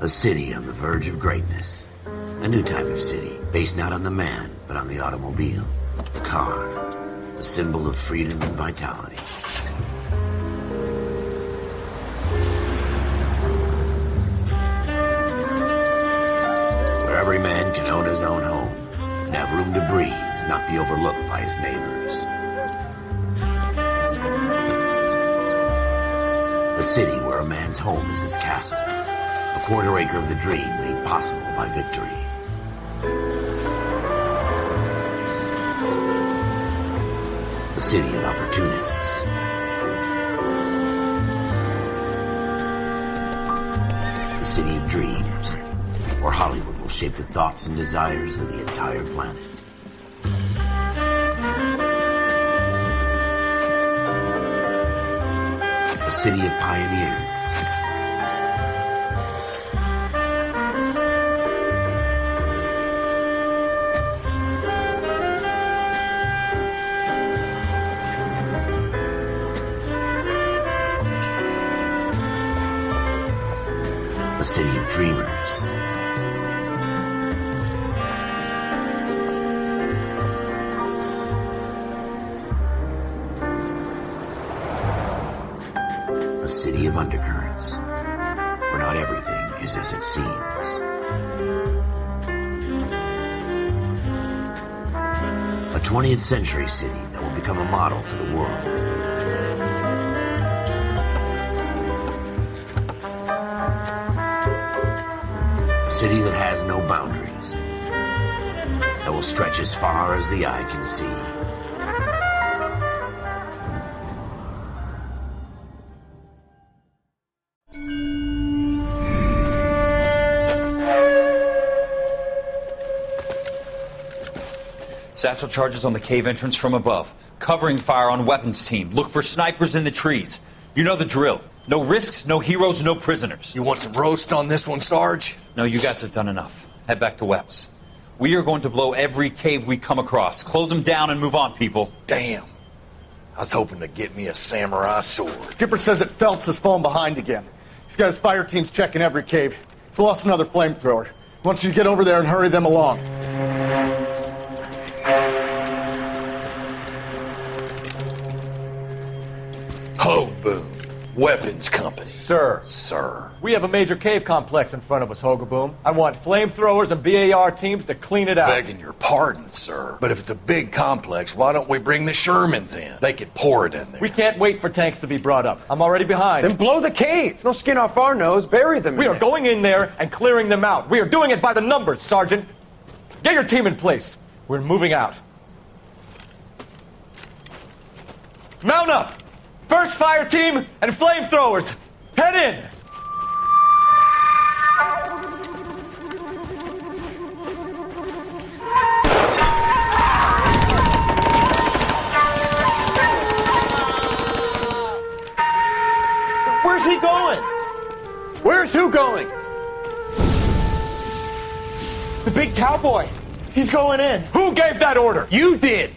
A city on the verge of greatness. A new type of city, based not on the man, but on the automobile. The car. The symbol of freedom and vitality. Where every man can own his own home, and have room to breathe, and not be overlooked by his neighbors. A city where a man's home is his castle. A quarter acre of the dream made possible by victory. A city of opportunists. A city of dreams, where Hollywood will shape the thoughts and desires of the entire planet. A city of pioneers. A city of dreamers. A city of undercurrents, where not everything is as it seems. A 20th century city that will become a model for the world. A city that has no boundaries, that will stretch as far as the eye can see. Satchel charges on the cave entrance from above. Covering fire on weapons team. Look for snipers in the trees. You know the drill. No risks, no heroes, no prisoners. You want some roast on this one, Sarge? No, you guys have done enough. Head back to Webb's. We are going to blow every cave we come across. Close them down and move on, people. Damn. I was hoping to get me a samurai sword. Skipper says that Phelps has fallen behind again. He's got his fire teams checking every cave. He's lost another flamethrower. He wants you to get over there and hurry them along. Ho, boom. Weapons company. Sir. Sir. We have a major cave complex in front of us, Hogaboom. I want flamethrowers and BAR teams to clean it out. Begging your pardon, sir. But if it's a big complex, why don't we bring the Shermans in? They could pour it in there. We can't wait for tanks to be brought up. I'm already behind. Then blow the cave. No skin off our nose. Bury them in We are it. going in there and clearing them out. We are doing it by the numbers, Sergeant. Get your team in place. We're moving out. Mount up! First fire team and flamethrowers. Head in! Where's he going? Where's who going? The big cowboy. He's going in. Who gave that order? You did.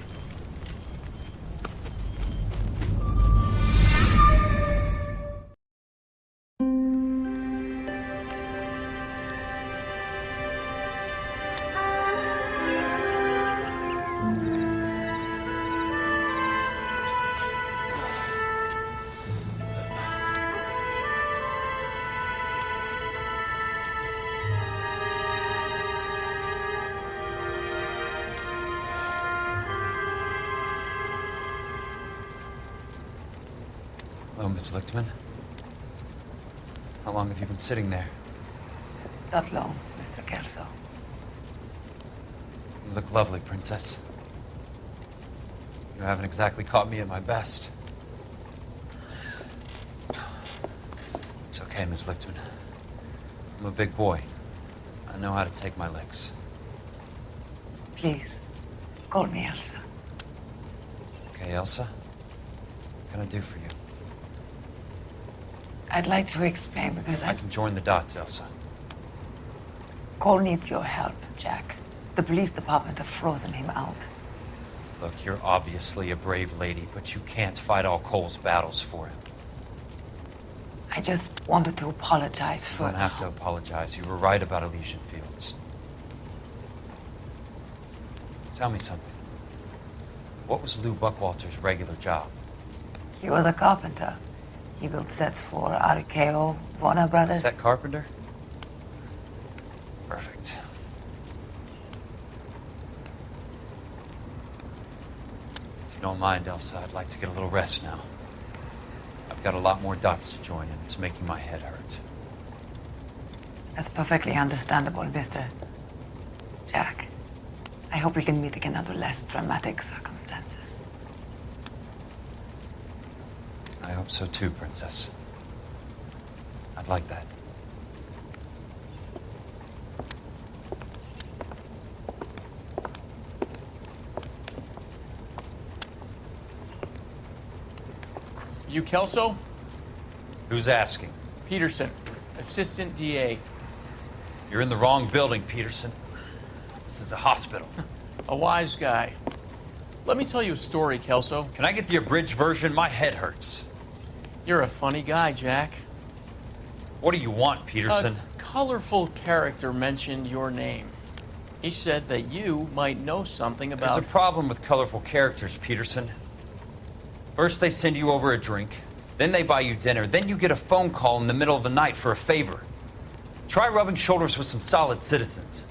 Hello, Miss Lichtman. How long have you been sitting there? Not long, Mr. Kelso. You look lovely, Princess. You haven't exactly caught me at my best. It's okay, Miss Lichtman. I'm a big boy. I know how to take my licks. Please, call me Elsa. Okay, Elsa? What can I do for you? I'd like to explain because I can join the dots, Elsa. Cole needs your help, Jack. The police department have frozen him out. Look, you're obviously a brave lady, but you can't fight all Cole's battles for him. I just wanted to apologize You for... don't have to apologize. You were right about Elysian Fields. Tell me something. What was Lou Buckwalter's regular job? He was a carpenter. He built sets for RKO, Warner Brothers. Set carpenter? Perfect. If you don't mind, Elsa, I'd like to get a little rest now. I've got a lot more dots to join, and it's making my head hurt. That's perfectly understandable, Mr. Jack. I hope we can meet again under less dramatic circumstances. I hope so too, Princess. I'd like that. You Kelso? Who's asking? Peterson, Assistant DA. You're in the wrong building, Peterson. This is a hospital. A wise guy. Let me tell you a story, Kelso. Can I get the abridged version? My head hurts. You're a funny guy, Jack. What do you want, Peterson? A colorful character mentioned your name. He said that you might know something about... There's a problem with colorful characters, Peterson. First they send you over a drink, then they buy you dinner, then you get a phone call in the middle of the night for a favor. Try rubbing shoulders with some solid citizens.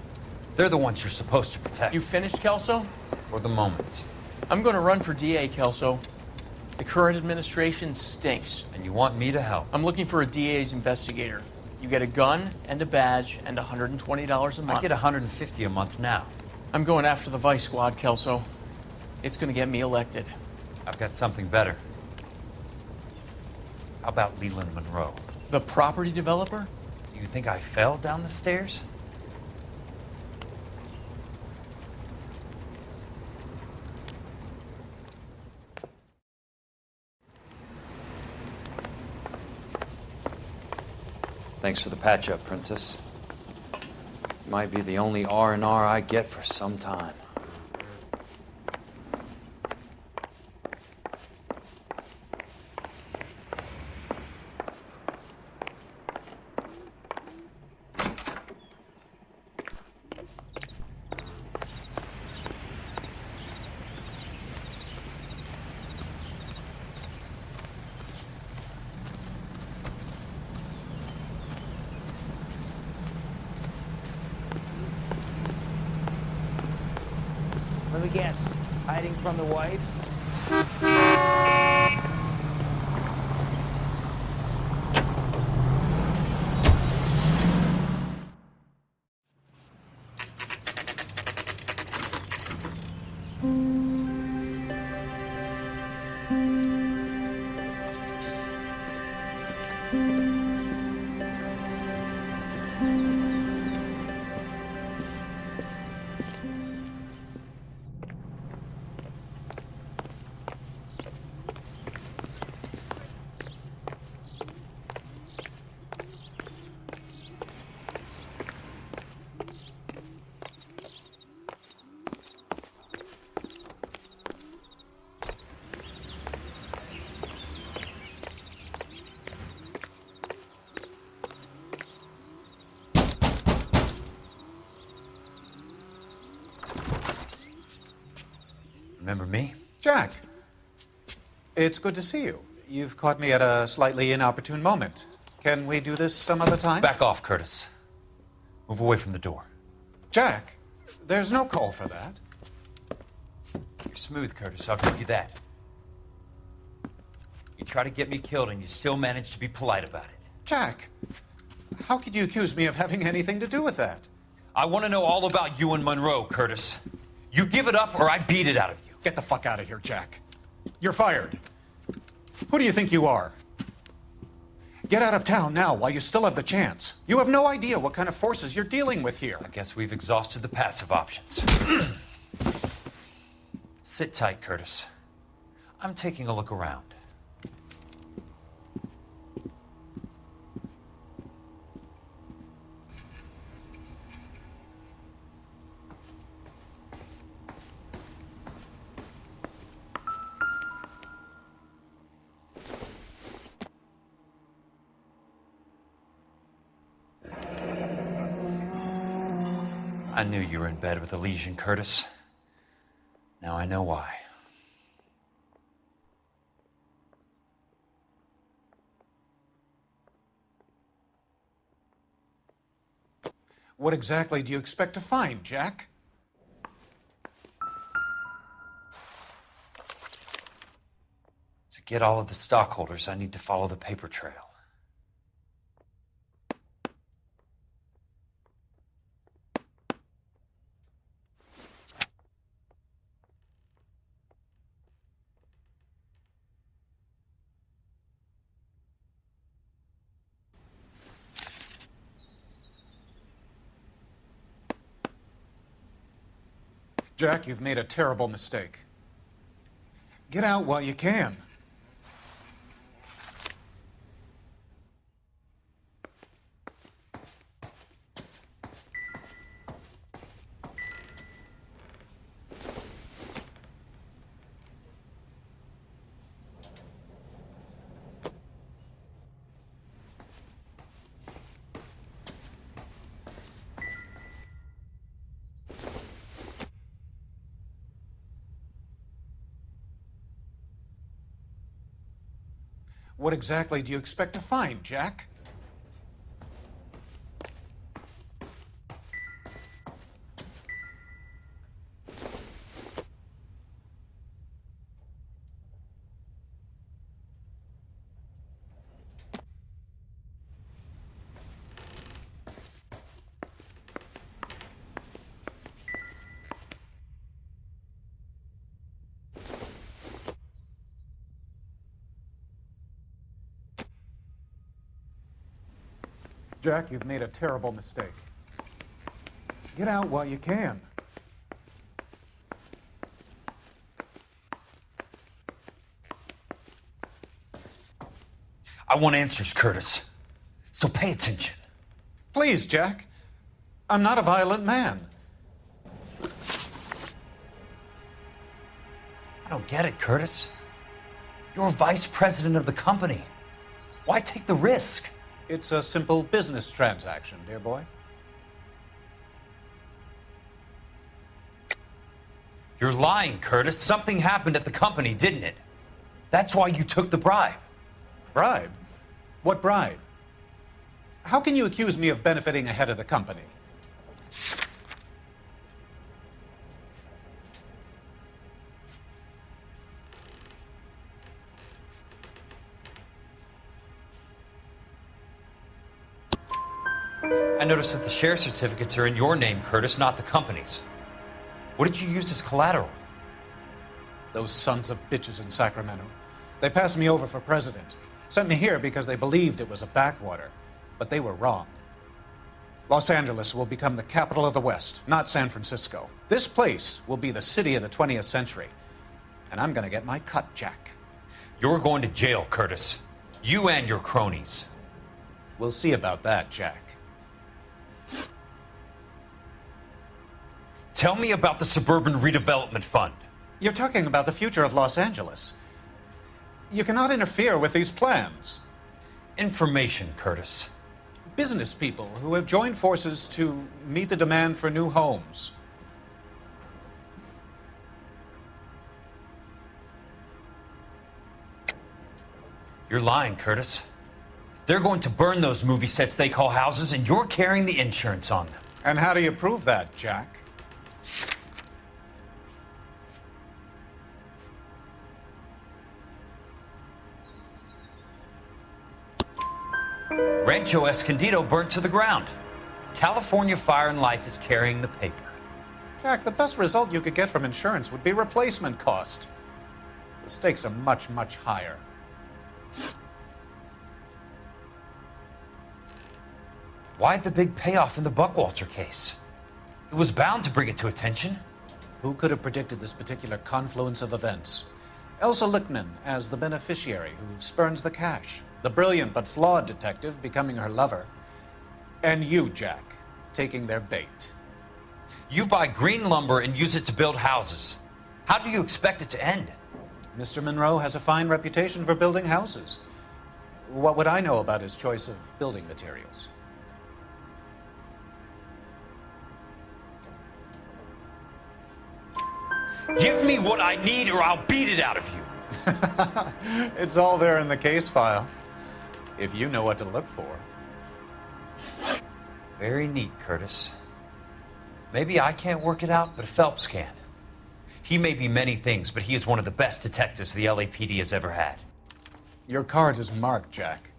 They're the ones you're supposed to protect. You finished, Kelso? For the moment. I'm going to run for DA, Kelso. The current administration stinks. And you want me to help? I'm looking for a DA's investigator. You get a gun and a badge and $120 a month. I get $150 a month now. I'm going after the Vice Squad, Kelso. It's going to get me elected. I've got something better. How about Leland Monroe? The property developer? You think I fell down the stairs? Thanks for the patch-up, Princess. Might be the only R&R I get for some time. Let me guess. Hiding from the wife? Remember me? Jack, it's good to see you. You've caught me at a slightly inopportune moment. Can we do this some other time? Back off, Curtis. Move away from the door. Jack, there's no call for that. You're smooth, Curtis. I'll give you that. You try to get me killed and you still manage to be polite about it. Jack, how could you accuse me of having anything to do with that? I want to know all about you and Monroe, Curtis. You give it up or I beat it out of you. Get the fuck out of here, Jack. You're fired. Who do you think you are? Get out of town now while you still have the chance. You have no idea what kind of forces you're dealing with here. I guess we've exhausted the passive options. Sit tight, Curtis. I'm taking a look around. I knew you were in bed with a lesion, Curtis. Now I know why. What exactly do you expect to find, Jack? To get all of the stockholders, I need to follow the paper trail. Jack, you've made a terrible mistake. Get out while you can. What exactly do you expect to find, Jack? Jack, you've made a terrible mistake. Get out while you can. I want answers, Curtis. So pay attention. Please, Jack. I'm not a violent man. I don't get it, Curtis. You're vice president of the company. Why take the risk? It's a simple business transaction, dear boy. You're lying, Curtis. Something happened at the company, didn't it? That's why you took the bribe. Bribe? What bribe? How can you accuse me of benefiting ahead of the company? I noticed that the share certificates are in your name, Curtis, not the company's. What did you use as collateral? Those sons of bitches in Sacramento. They passed me over for president. Sent me here because they believed it was a backwater. But they were wrong. Los Angeles will become the capital of the West, not San Francisco. This place will be the city of the 20th century. And I'm gonna get my cut, Jack. You're going to jail, Curtis. You and your cronies. We'll see about that, Jack. Tell me about the Suburban Redevelopment Fund. You're talking about the future of Los Angeles. You cannot interfere with these plans. Information, Curtis. Business people who have joined forces to meet the demand for new homes. You're lying, Curtis. They're going to burn those movie sets they call houses, and you're carrying the insurance on them. And how do you prove that, Jack? Rancho Escondido burnt to the ground. California Fire and Life is carrying the paper. Jack, the best result you could get from insurance would be replacement cost. The stakes are much, much higher. Why the big payoff in the Buckwalter case? It was bound to bring it to attention. Who could have predicted this particular confluence of events? Elsa Lichtman as the beneficiary who spurns the cash. The brilliant but flawed detective becoming her lover. And you, Jack, taking their bait. You buy green lumber and use it to build houses. How do you expect it to end? Mr. Monroe has a fine reputation for building houses. What would I know about his choice of building materials? Give me what I need or I'll beat it out of you. It's all there in the case file, if you know what to look for. Very neat, Curtis. Maybe I can't work it out, but Phelps can. He may be many things, but he is one of the best detectives the LAPD has ever had. Your card is marked, Jack.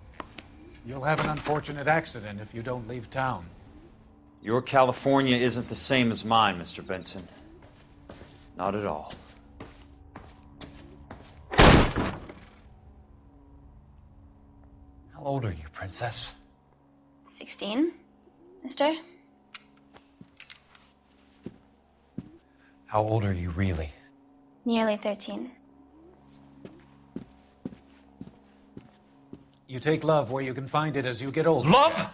You'll have an unfortunate accident if you don't leave town. Your California isn't the same as mine, Mr. Benson. Not at all. How old are you, Princess? 16, mister? How old are you really? Nearly 13. You take love where you can find it as you get older. Love? Jack.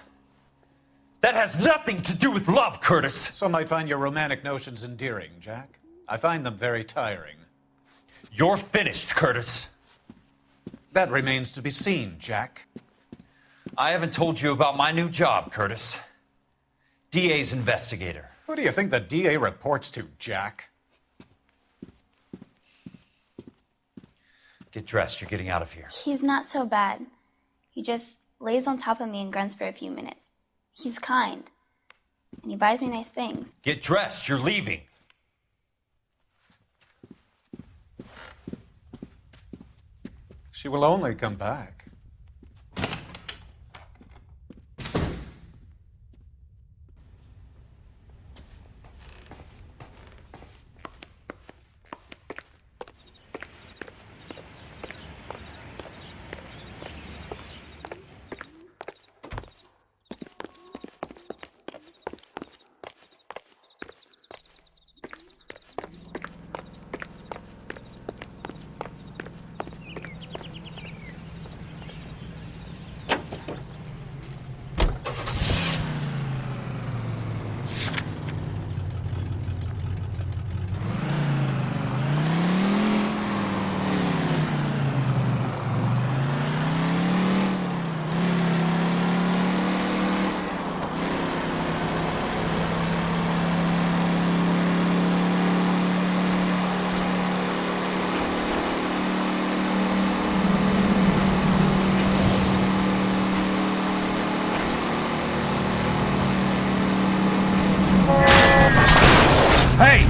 That has nothing to do with love, Curtis. Some might find your romantic notions endearing, Jack. I find them very tiring. You're finished, Curtis. That remains to be seen, Jack. I haven't told you about my new job, Curtis. DA's investigator. Who do you think the DA reports to, Jack? Get dressed, you're getting out of here. He's not so bad. He just lays on top of me and grunts for a few minutes. He's kind. And he buys me nice things. Get dressed, you're leaving. She will only come back. Hey!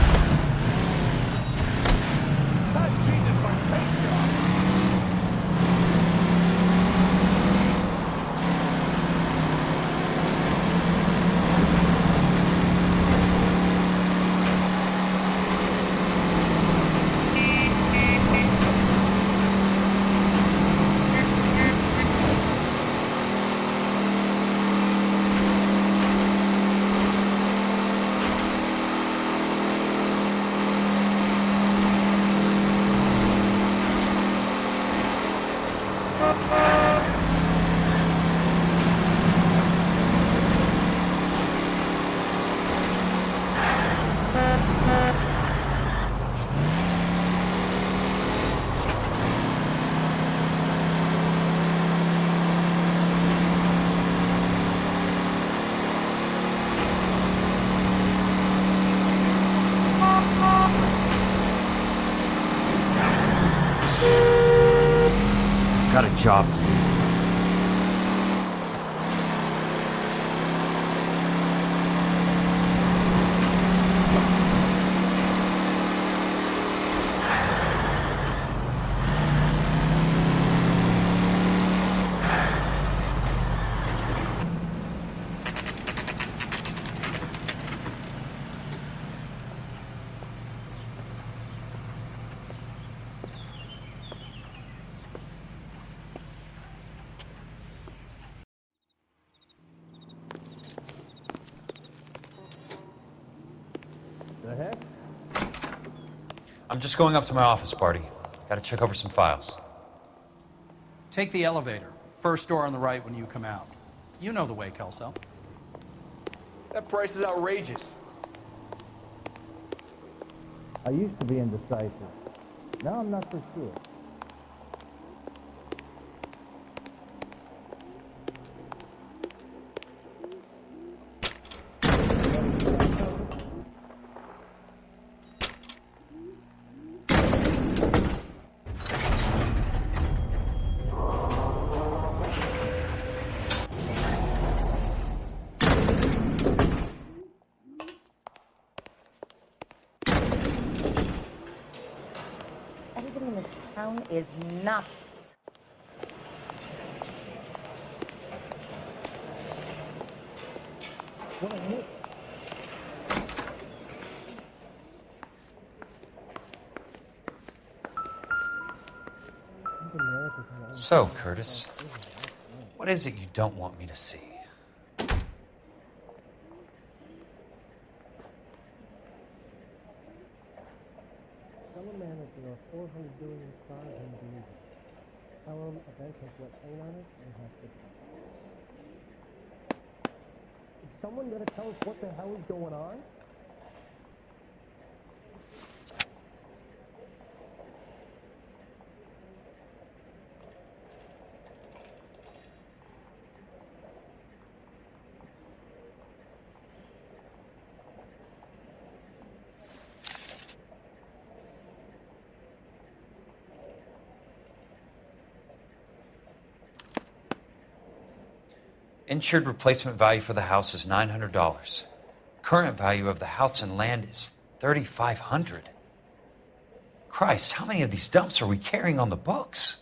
Got a job to do. I'm just going up to my office, Barty. Gotta check over some files. Take the elevator. First door on the right when you come out. You know the way, Kelso. That price is outrageous. I used to be indecisive. Now I'm not so sure. town is nuts. So, Curtis, what is it you don't want me to see? Someone managed to know 400 billion stars in the universe. Tell them events has what paint on it and has to come. Is someone gonna tell us what the hell is going on? Insured replacement value for the house is $900. Current value of the house and land is $3,500. Christ, how many of these dumps are we carrying on the books?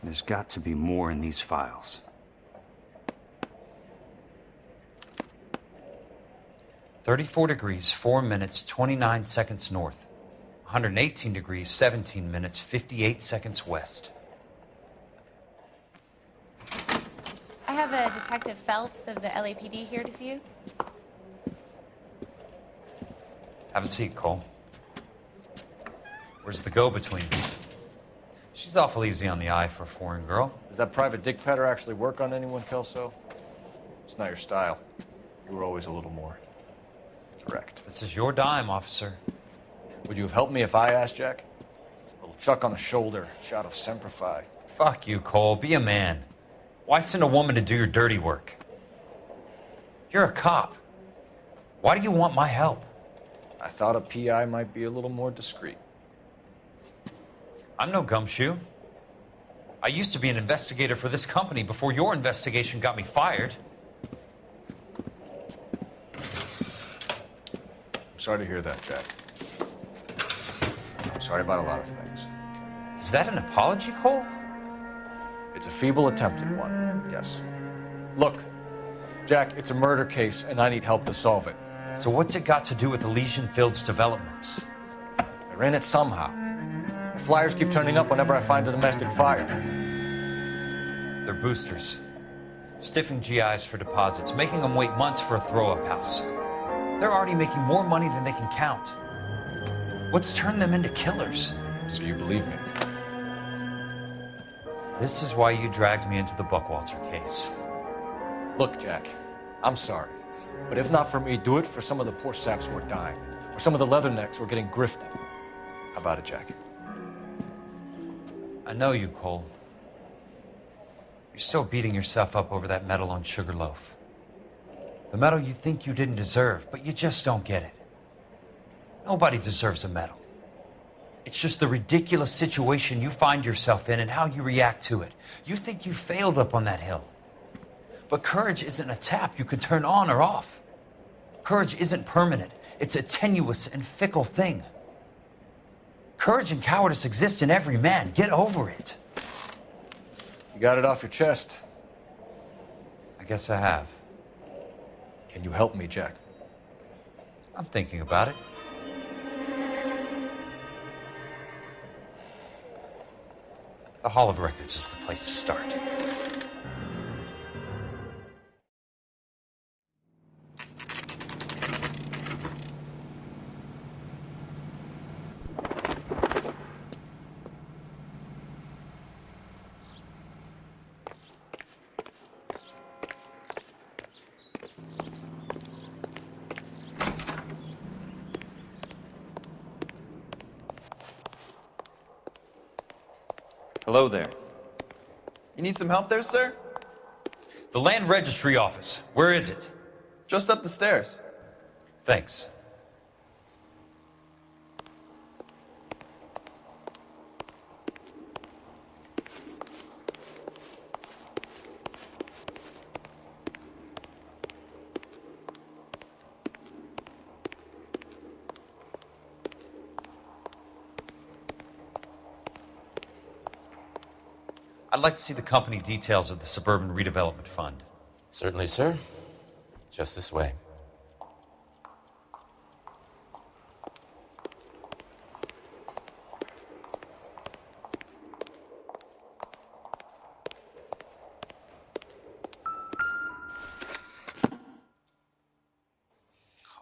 There's got to be more in these files. 34 degrees, 4 minutes, 29 seconds north. 118 degrees, 17 minutes, 58 seconds west. I have a Detective Phelps of the LAPD here to see you. Have a seat, Cole. Where's the go-between? She's awful easy on the eye for a foreign girl. Does that private dick petter actually work on anyone, Kelso? It's not your style. You were always a little more direct. This is your dime, officer. Would you have helped me if I asked, Jack? A little chuck on the shoulder, shot of Semper Fi. Fuck you, Cole. Be a man. Why send a woman to do your dirty work? You're a cop. Why do you want my help? I thought a PI might be a little more discreet. I'm no gumshoe. I used to be an investigator for this company before your investigation got me fired. I'm sorry to hear that, Jack. I'm sorry about a lot of things. Is that an apology, Cole? It's a feeble attempt at one, yes. Look, Jack, it's a murder case, and I need help to solve it. So what's it got to do with Elysian Fields developments? They're in it somehow. The flyers keep turning up whenever I find a domestic fire. They're boosters. Stiffing GIs for deposits, making them wait months for a throw-up house. They're already making more money than they can count. What's turned them into killers? So you believe me? This is why you dragged me into the Buckwalter case. Look, Jack, I'm sorry. But if not for me, do it for some of the poor saps who are dying. Or some of the leathernecks who are getting grifted. How about it, Jack? I know you, Cole. You're still beating yourself up over that medal on Sugarloaf. The medal you think you didn't deserve, but you just don't get it. Nobody deserves a medal. It's just the ridiculous situation you find yourself in and how you react to it. You think you failed up on that hill. But courage isn't a tap you can turn on or off. Courage isn't permanent. It's a tenuous and fickle thing. Courage and cowardice exist in every man. Get over it. You got it off your chest. I guess I have. Can you help me, Jack? I'm thinking about it. The Hall of Records is the place to start. Hello there. You need some help there, sir? The Land Registry Office. Where is it? Just up the stairs. Thanks. I'd like to see the company details of the Suburban Redevelopment Fund. Certainly, sir. Just this way.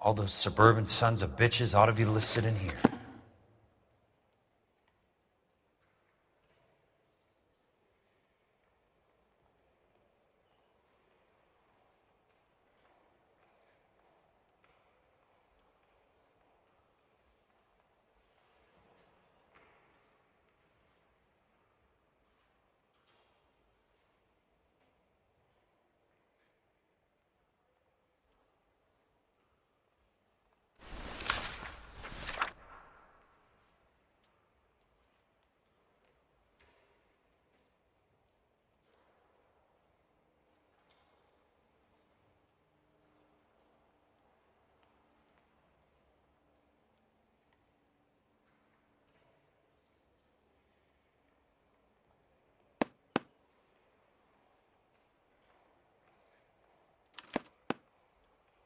All those suburban sons of bitches ought to be listed in here.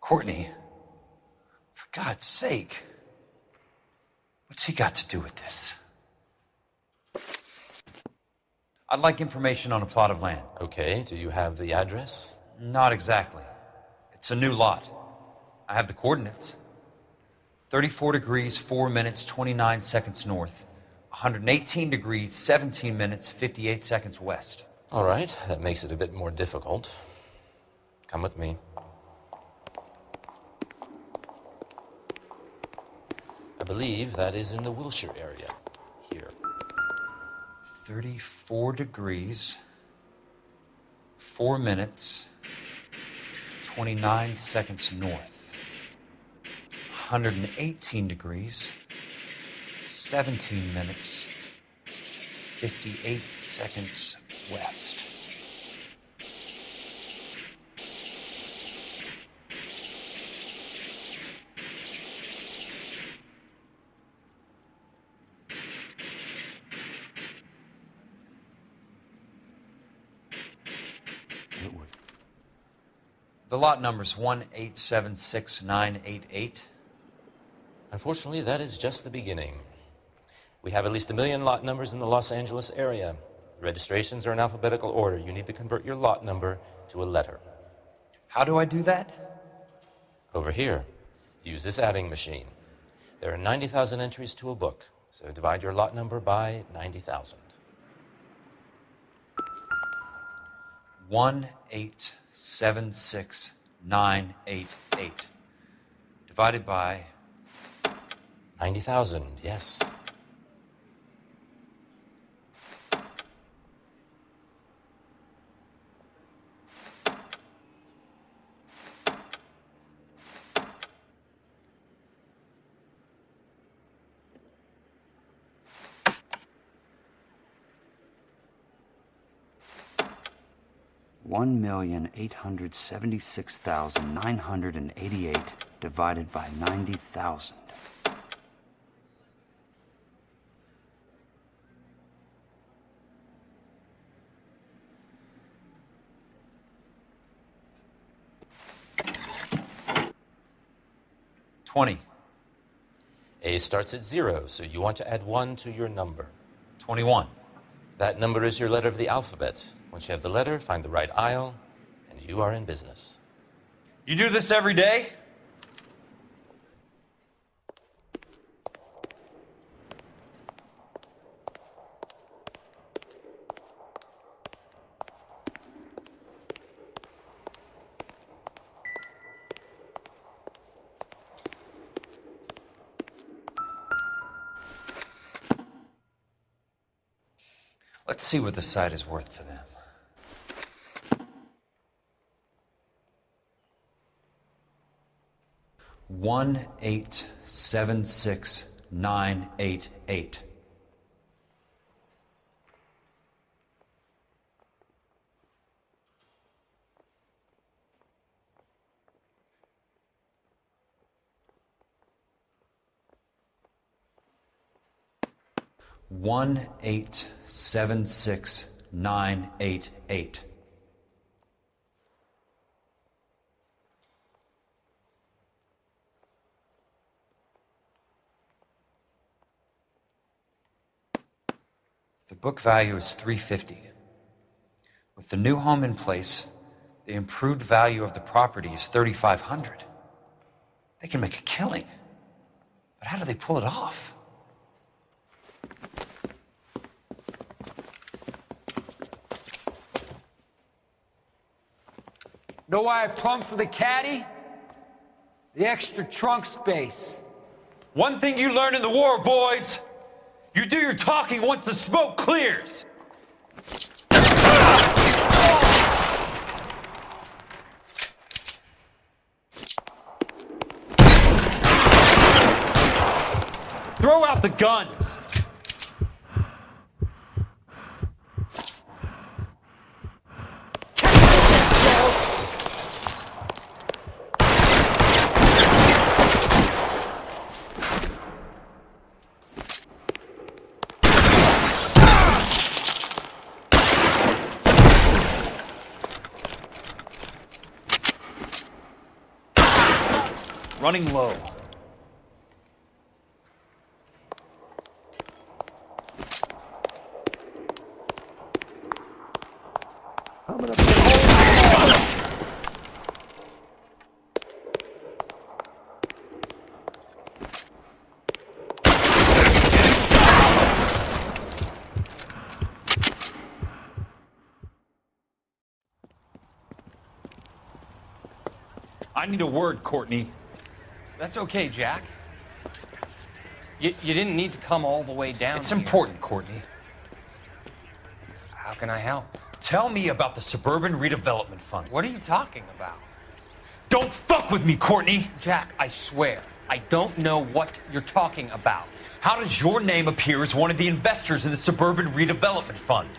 Courtney, for God's sake, what's he got to do with this? I'd like information on a plot of land. Okay, do you have the address? Not exactly. It's a new lot. I have the coordinates. 34 degrees, 4 minutes, 29 seconds north. 118 degrees, 17 minutes, 58 seconds west. All right, that makes it a bit more difficult. Come with me. I believe that is in the Wilshire area, here. 34 degrees, 4 minutes, 29 seconds north. 118 degrees, 17 minutes, 58 seconds west. The lot number's 1876988. Unfortunately, that is just the beginning. We have at least 1 million lot numbers in the Los Angeles area. The registrations are in alphabetical order. You need to convert your lot number to a letter. How do I do that? Over here. Use this adding machine. There are 90,000 entries to a book, so divide your lot number by 90,000. 1876988 divided by 90,000, yes. $1,876,988 divided by 90,000. $20. A starts at 0, so you want to add 1 to your number. 21. That number is your letter of the alphabet. Once you have the letter, find the right aisle, and you are in business. You do this every day? Let's see what the site is worth to them. $1,876,988. $1,876,988. 988. The book value is $350. With the new home in place, the improved value of the property is $3,500. They can make a killing. But how do they pull it off? Know why I plumbed for the caddy? The extra trunk space. One thing you learn in the war, boys. You do your talking once the smoke clears. Throw out the guns. Running low. I need a word, Courtney. That's okay, Jack. You didn't need to come all the way down. It's important, Courtney. How can I help? Tell me about the Suburban Redevelopment Fund. What are you talking about? Don't fuck with me, Courtney! Jack, I swear, I don't know what you're talking about. How does your name appear as one of the investors in the Suburban Redevelopment Fund?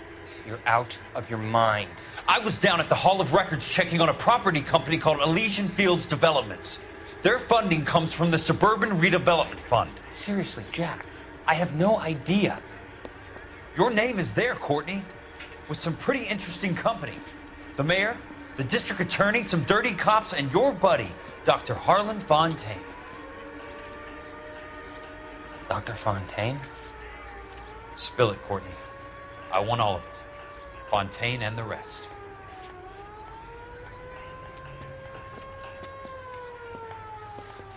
You're out of your mind. I was down at the Hall of Records checking on a property company called Elysian Fields Developments. Their funding comes from the Suburban Redevelopment Fund. Seriously, Jack, I have no idea. Your name is there, Courtney, with some pretty interesting company. The mayor, the district attorney, some dirty cops, and your buddy, Dr. Harlan Fontaine. Dr. Fontaine? Spill it, Courtney. I want all of it. Fontaine and the rest.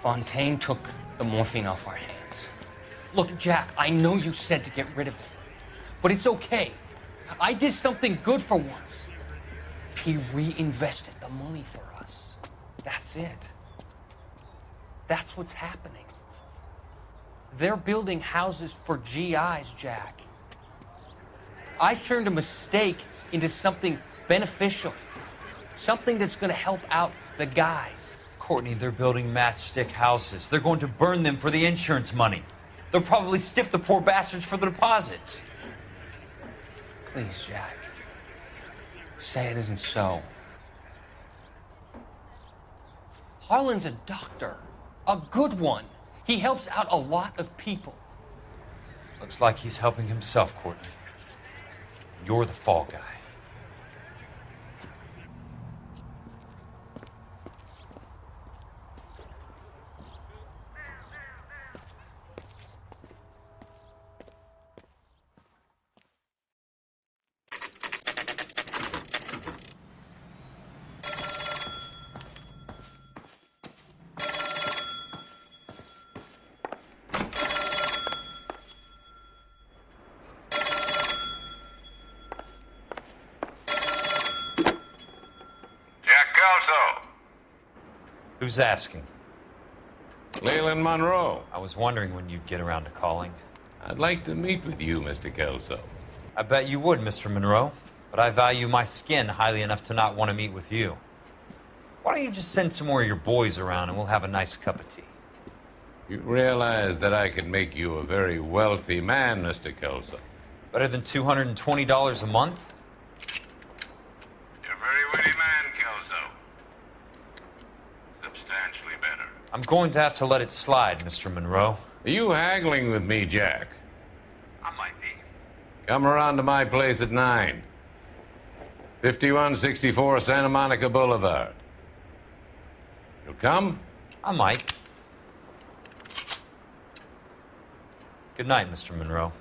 Fontaine took the morphine off our hands. Look, Jack, I know you said to get rid of it, but it's okay. I did something good for once. He reinvested the money for us. That's it. That's what's happening. They're building houses for GIs, Jack. I turned a mistake into something beneficial, something that's going to help out the guys. Courtney, they're building matchstick houses. They're going to burn them for the insurance money. They'll probably stiff the poor bastards for the deposits. Please, Jack. Say it isn't so. Harlan's a doctor. A good one. He helps out a lot of people. Looks like he's helping himself, Courtney. You're the fall guy. Who's asking? Leland Monroe. I was wondering when you'd get around to calling. I'd like to meet with you, Mr. Kelso. I bet you would, Mr. Monroe. But I value my skin highly enough to not want to meet with you. Why don't you just send some more of your boys around and we'll have a nice cup of tea? You realize that I could make you a very wealthy man, Mr. Kelso. Better than $220 a month? You're a very witty man, Kelso. Substantially better. I'm going to have to let it slide, Mr. Monroe. Are you haggling with me, Jack? I might be. Come around to my place at 9. 5164 Santa Monica Boulevard. You'll come? I might. Good night, Mr. Monroe.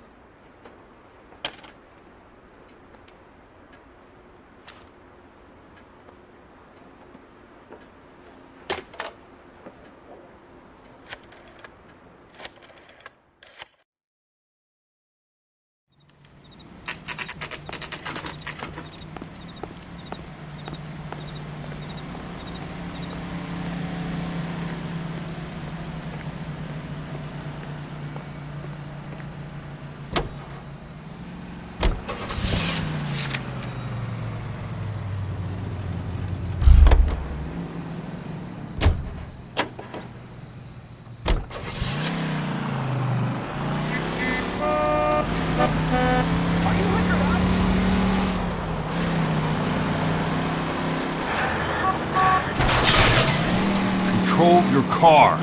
Control your car.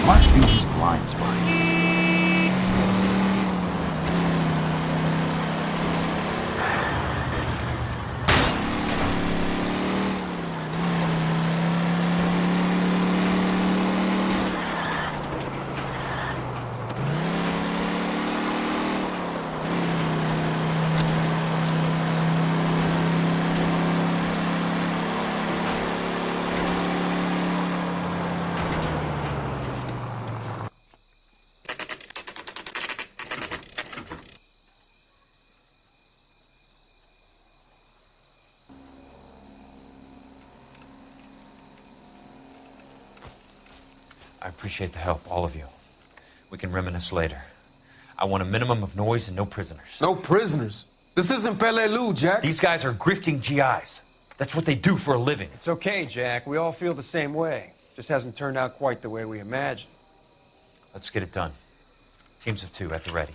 Must be his blind spots. I appreciate the help, all of you. We can reminisce later. I want a minimum of noise and no prisoners. No prisoners? This isn't Peleliu, Jack. These guys are grifting GIs. That's what they do for a living. It's okay, Jack. We all feel the same way. Just hasn't turned out quite the way we imagined. Let's get it done. Teams of 2 at the ready.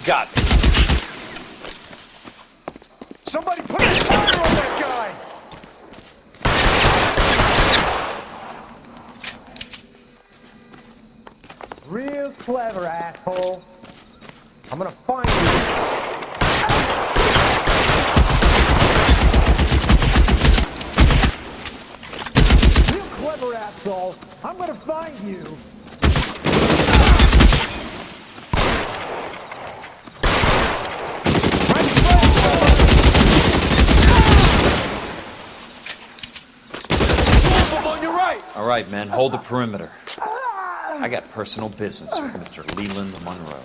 Got it. Somebody put a fire on that guy! Real clever, asshole. I'm gonna find you. Real clever, asshole. I'm gonna find you. All right, men, hold the perimeter. I got personal business with Mr. Leland Monroe.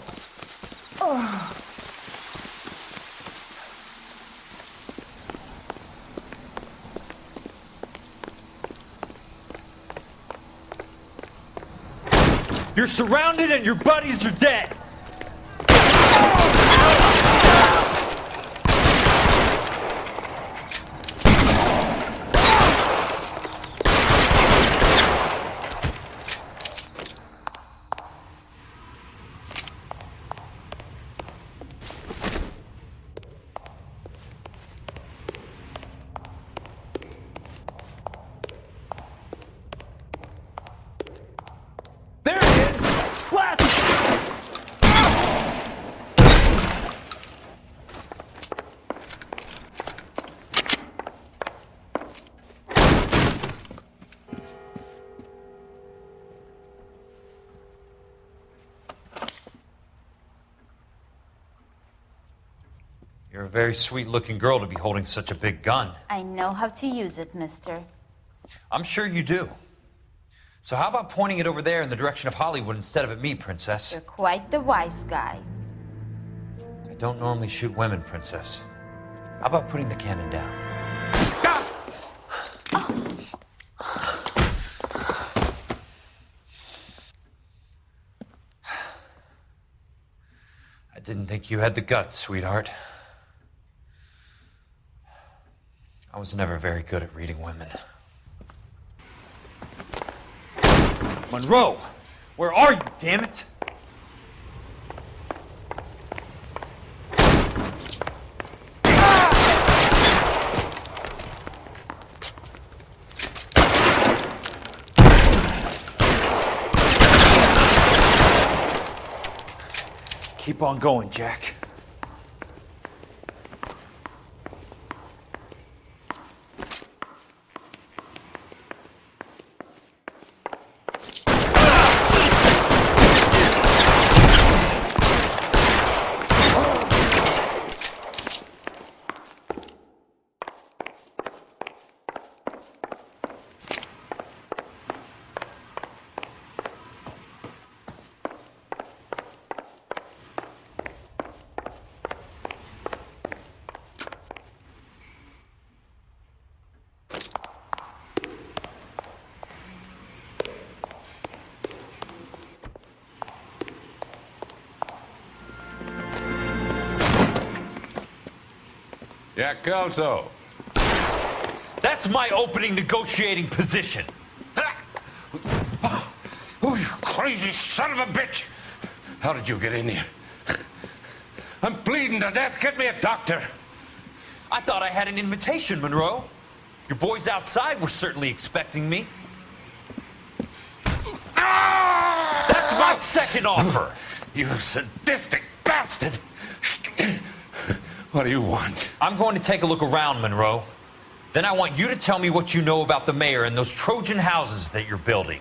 You're surrounded and your buddies are dead! There it is! Blast! You're a very sweet-looking girl to be holding such a big gun. I know how to use it, mister. I'm sure you do. So how about pointing it over there in the direction of Hollywood instead of at me, Princess? You're quite the wise guy. I don't normally shoot women, Princess. How about putting the cannon down? I didn't think you had the guts, sweetheart. I was never very good at reading women. Monroe! Where are you, damn it? Keep on going, Jack. Jack Kelso. That's my opening negotiating position. Oh, you crazy son of a bitch! How did you get in here? I'm bleeding to death. Get me a doctor. I thought I had an invitation, Monroe. Your boys outside were certainly expecting me. That's my second offer. You sadistic bastard! What do you want? I'm going to take a look around, Monroe. Then I want you to tell me what you know about the mayor and those Trojan houses that you're building.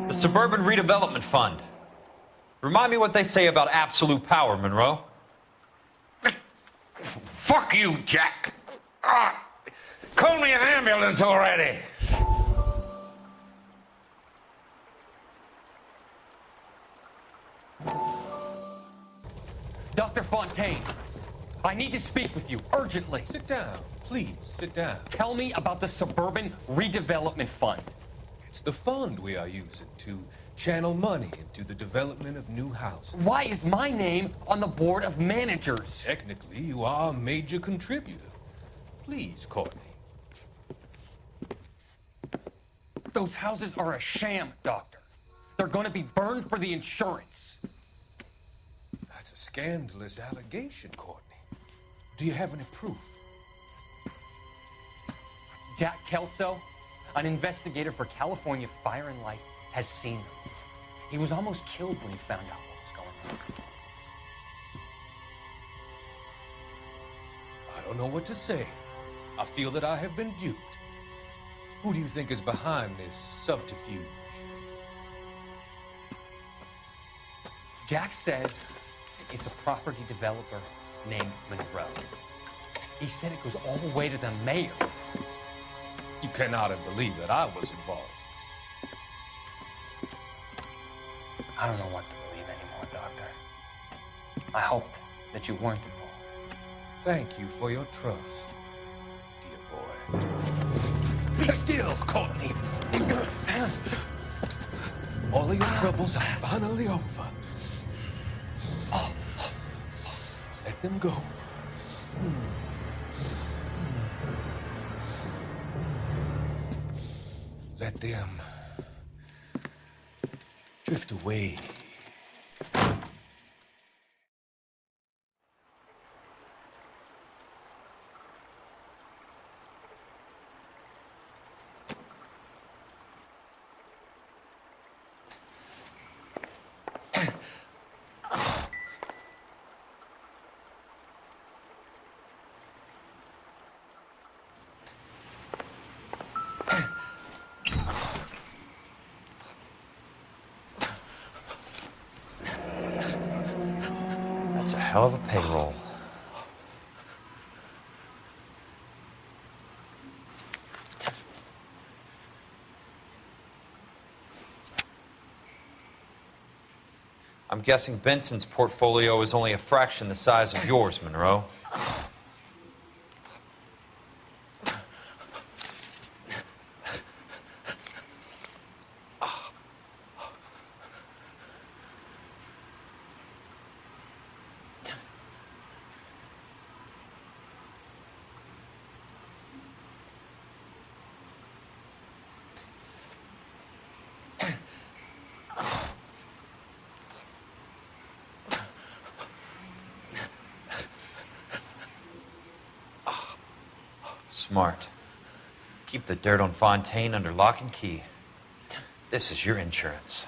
The Suburban Redevelopment Fund. Remind me what they say about absolute power, Monroe. Fuck you, Jack. Call me an ambulance already. Dr. Fontaine, I need to speak with you urgently. Sit down. Please, sit down. Tell me about the Suburban Redevelopment Fund. It's the fund we are using to channel money into the development of new houses. Why is my name on the board of managers? Technically, you are a major contributor. Please, Courtney. Those houses are a sham, Doctor. They're going to be burned for the insurance. That's a scandalous allegation, Courtney. Do you have any proof? Jack Kelso, an investigator for California Fire and Life, has seen them. He was almost killed when he found out what was going on. I don't know what to say. I feel that I have been duped. Who do you think is behind this subterfuge? Jack says it's a property developer named Monroe. He said it goes all the way to the mayor. You cannot have believed that I was involved. I don't know what to believe anymore, Doctor. I hope that you weren't involved. Thank you for your trust, dear boy. Be still, Courtney. All of your troubles are finally over. Let them go. Let them drift away. That's a hell of a payroll. I'm guessing Benson's portfolio is only a fraction the size of yours, Monroe. Smart. Keep the dirt on Fontaine under lock and key. This is your insurance.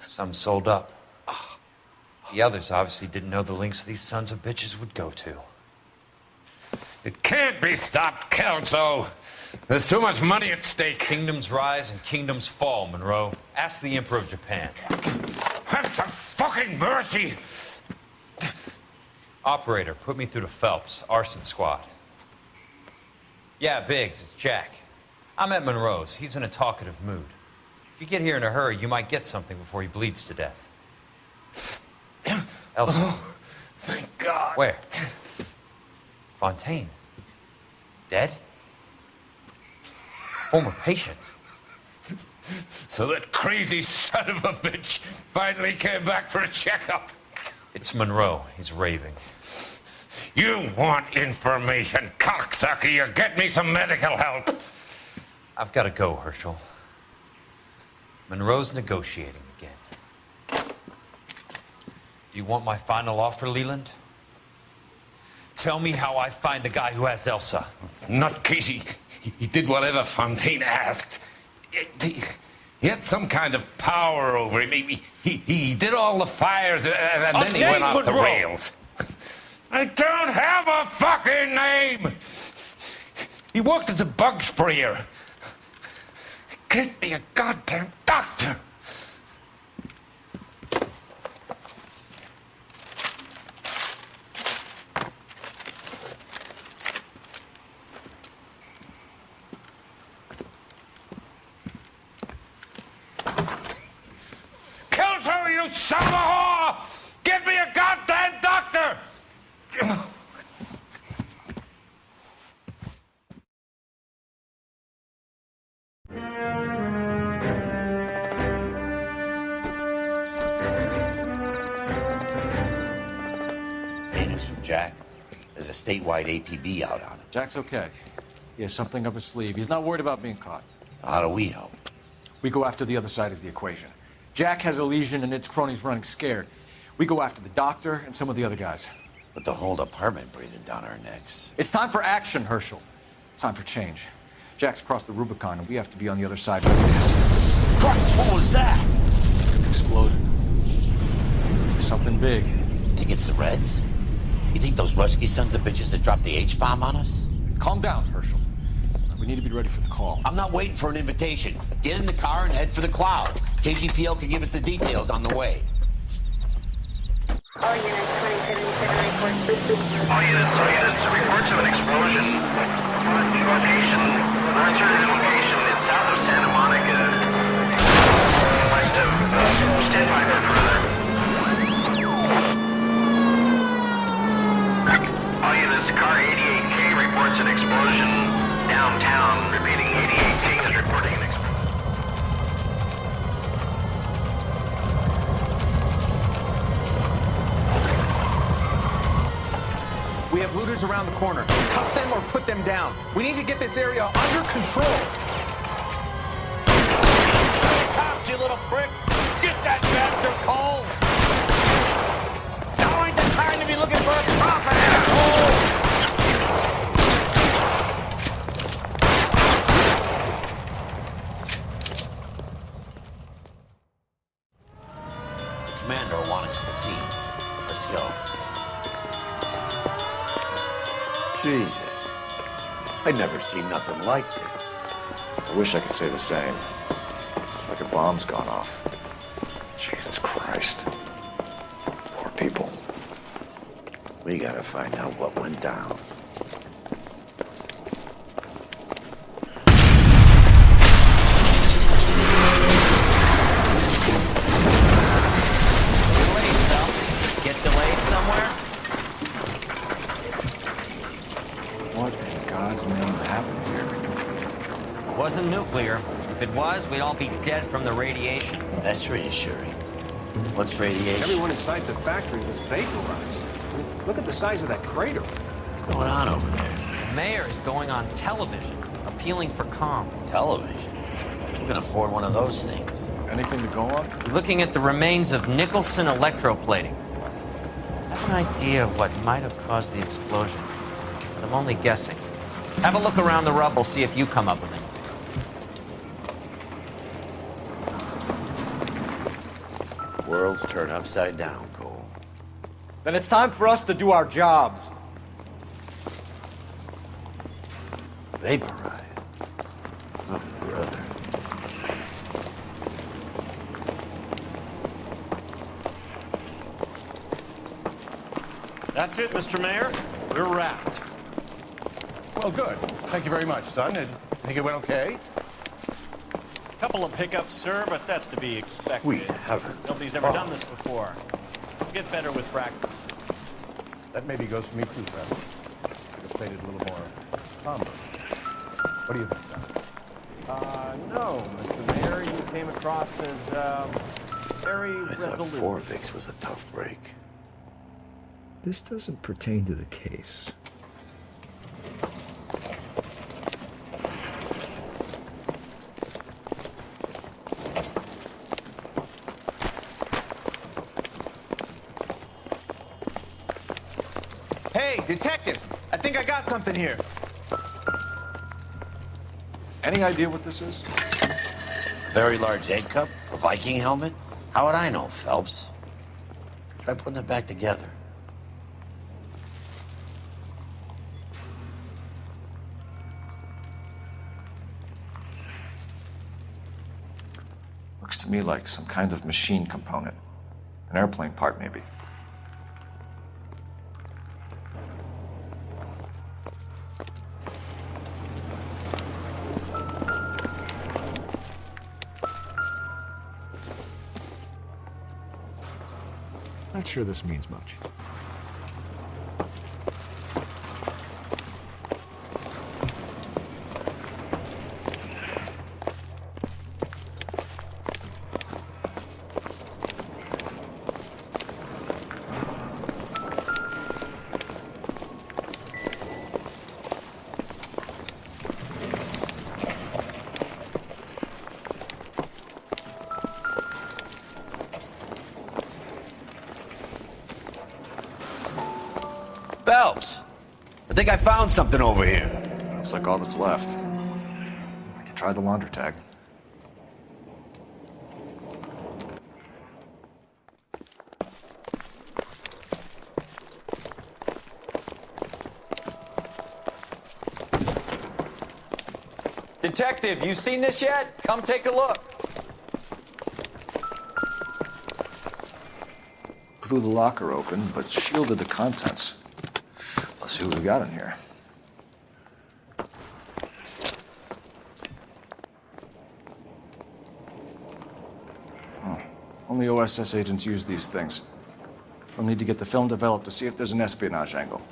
Some sold up. The others obviously didn't know the lengths these sons of bitches would go to. It can't be stopped, Kelso. There's too much money at stake. Kingdoms rise and kingdoms fall, Monroe. Ask the Emperor of Japan. Have some fucking mercy! Operator, put me through to Phelps, arson squad. Yeah, Biggs, it's Jack. I'm at Monroe's. He's in a talkative mood. If you get here in a hurry, you might get something before he bleeds to death. Elsa. Oh, thank God. Where? Fontaine. Dead? Former patient. So that crazy son of a bitch finally came back for a checkup. It's Monroe. He's raving. You want information, cocksucker. You get me some medical help. I've got to go, Herschel. Monroe's negotiating again. Do you want my final offer, Leland? Tell me how I find the guy who has Elsa. Nutcase, he did whatever Fontaine asked. He had some kind of power over him. He did all the fires, and then he went off the rails. I don't have a fucking name! He worked as a bug sprayer. Get me a goddamn doctor! son of a whore! Get me a goddamn doctor! Hey, news from Jack. There's a statewide APB out on him. Jack's okay. He has something up his sleeve. He's not worried about being caught. How do we help? We go after the other side of the equation. Jack has a legion and its cronies running scared. We go after the doctor and some of the other guys. But the whole department breathing down our necks. It's time for action, Herschel. It's time for change. Jack's crossed the Rubicon, and we have to be on the other side. Christ, what was that? Explosion. Something big. You think it's the Reds? You think those Rusky sons of bitches that dropped the H-bomb on us? Calm down, Herschel. We need to be ready for the call. I'm not waiting for an invitation. Get in the car and head for the cloud. KGPL can give us the details on the way. All units, reports of an explosion. Location, alternative location is south of Santa Monica. West of, stand by for further. All units, car 88K reports an explosion downtown. Repeating, 88K is reporting an explosion. We have looters around the corner. Cuff them or put them down. We need to get this area under control. Cops, you little prick! Get that bastard cold! Now ain't the time to be looking for a profit, asshole! The commander will want us at the scene. Let's go. Jesus. I'd never seen nothing like this. I wish I could say the same. It's like a bomb's gone off. Jesus Christ. Poor people. We gotta find out what went down. Get delayed somewhere? What in God's name happened here? It wasn't nuclear. If it was, we'd all be dead from the radiation. That's reassuring. What's radiation? Everyone inside the factory was vaporized. Look at the size of that crater. What's going on over there? The mayor is going on television, appealing for calm. Television? Who can afford one of those things? Anything to go on? We're looking at the remains of Nicholson electroplating. I have an idea of what might have caused the explosion, but I'm only guessing. Have a look around the rubble, see if you come up with it. World's turned upside down, Cole. Then it's time for us to do our jobs. Vaporized. Oh, brother. That's it, Mr. Mayor. We're wrapped. Well, good. Thank you very much, son. I think it went okay. Couple of hiccups, sir, but that's to be expected. Sweet heavens. Nobody's ever done this before. We'll get better with practice. That maybe goes for me too, Fred. I just played it a little more somber. What do you think, son? No, Mr. Mayor, you came across as, very I thought resolute. Forvix was a tough break. This doesn't pertain to the case. Hey, detective! I think I got something here. Any idea what this is? Very large egg cup? A Viking helmet? How would I know, Phelps? Try putting it back together. Looks to me like some kind of machine component. An airplane part, maybe. not sure this means much. Phelps, I think I found something over here. Looks like all that's left. I can try the launder tag. Detective, you seen this yet? Come take a look. Blew the locker open, but shielded the contents. Let's see what we got in here. Oh, only OSS agents use these things. We'll need to get the film developed to see if there's an espionage angle.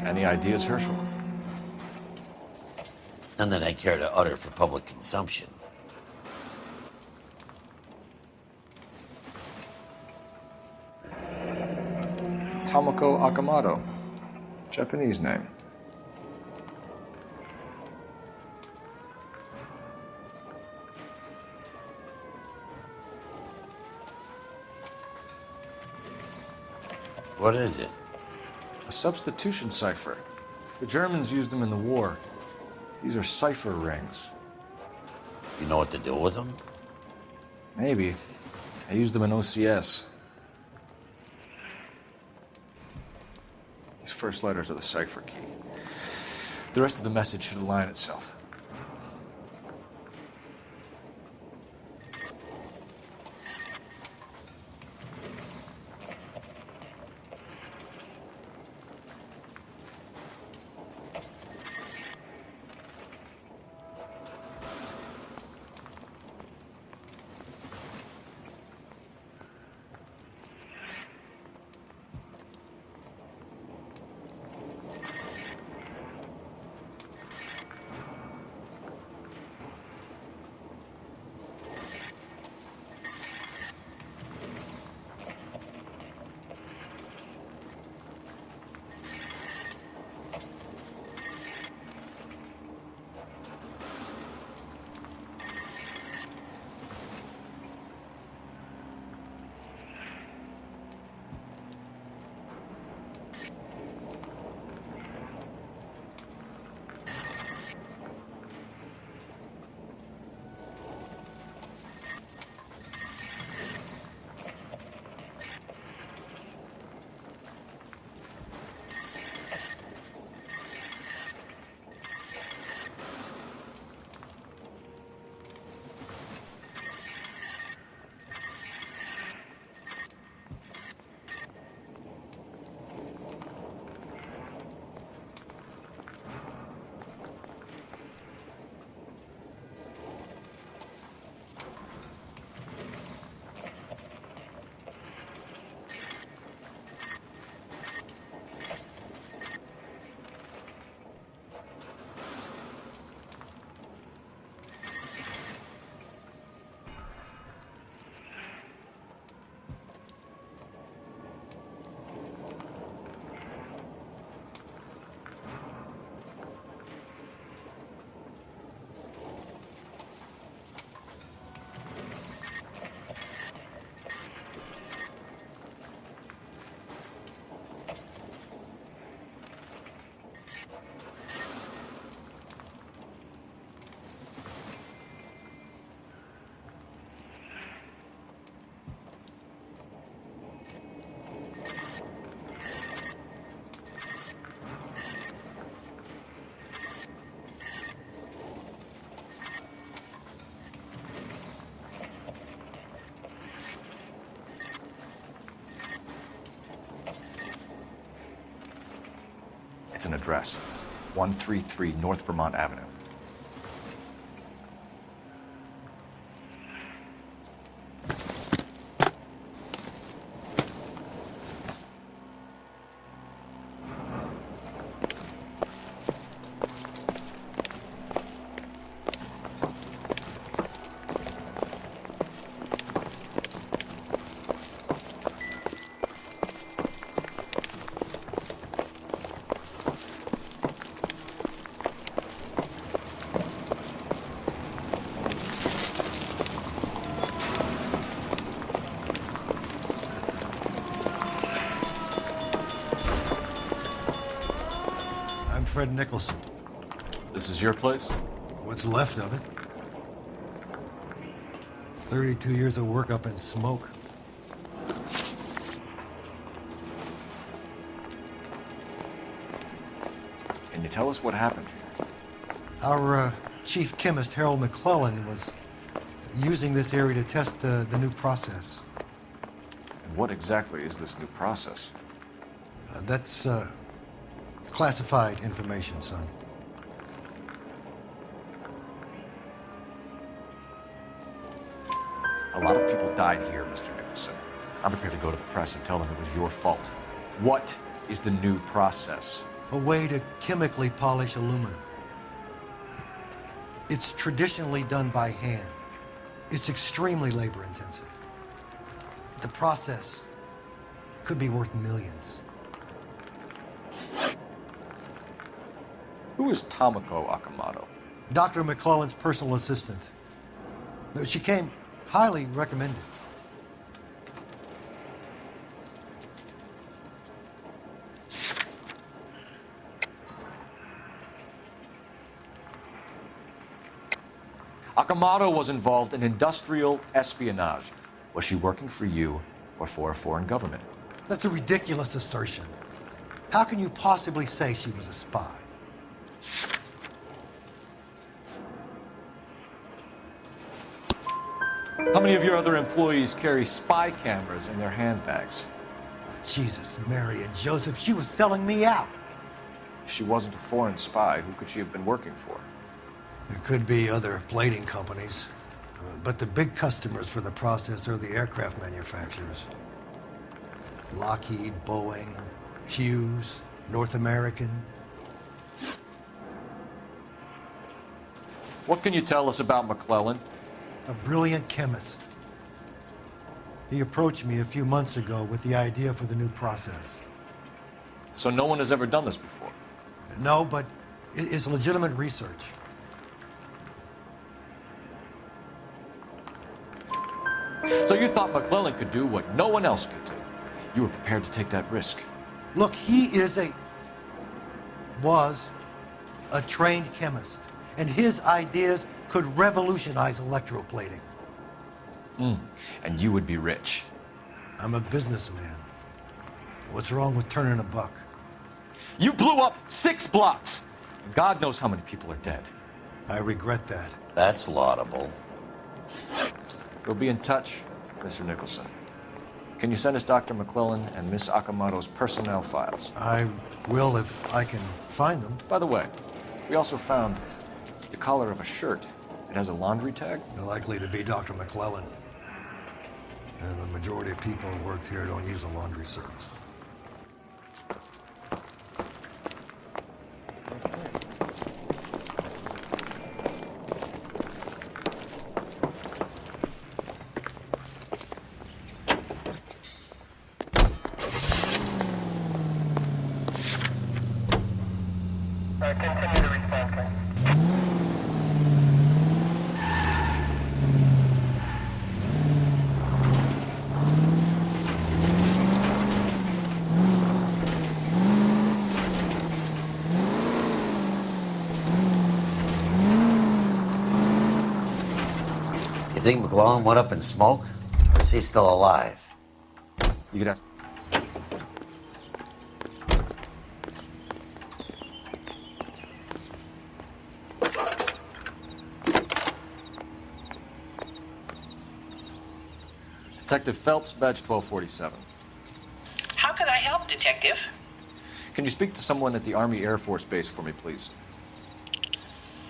Any ideas, Herschel? None that I care to utter for public consumption. Tomoko Akamoto. Japanese name. What is it? A substitution cipher. The Germans used them in the war. These are cipher rings. You know what to do with them? Maybe. I used them in OCS. These first letters are the cipher key. The rest of the message should align itself. It's an address. 133 North Vermont Avenue. Fred Nicholson. This is your place? What's left of it. 32 years of work up in smoke. Can you tell us what happened here? Our chief chemist, Harold McClellan, was using this area to test the new process. And what exactly is this new process? That's classified information, son. A lot of people died here, Mr. Nicholson. I'm prepared to go to the press and tell them it was your fault. What is the new process? A way to chemically polish aluminum. It's traditionally done by hand. It's extremely labor intensive. The process could be worth millions. Who is Tomoko Akamoto? Dr. McClellan's personal assistant. She came highly recommended. Akamoto was involved in industrial espionage. Was she working for you or for a foreign government? That's a ridiculous assertion. How can you possibly say she was a spy? How many of your other employees carry spy cameras in their handbags? Jesus, Mary and Joseph, she was selling me out. If she wasn't a foreign spy, who could she have been working for? There could be other plating companies, but the big customers for the process are the aircraft manufacturers. Lockheed, Boeing, Hughes, North American. What can you tell us about McClellan? A brilliant chemist. He approached me a few months ago with the idea for the new process. So no one has ever done this before? No, but it's legitimate research. So you thought McClellan could do what no one else could do. You were prepared to take that risk. Look, he was a trained chemist, and his ideas could revolutionize electroplating. And you would be rich. I'm a businessman. What's wrong with turning a buck? You blew up 6 blocks! God knows how many people are dead. I regret that. That's laudable. We'll be in touch, Mr. Nicholson. Can you send us Dr. McClellan and Miss Akamoto's personnel files? I will if I can find them. By the way, we also found the collar of a shirt. It has a laundry tag. They're likely to be Dr. McClellan. And the majority of people who worked here don't use a laundry service. Continue to respond, please. You think McClellan went up in smoke? Or is he still alive? You could ask. Detective Phelps, badge 1247. How can I help, Detective? Can you speak to someone at the Army Air Force Base for me, please?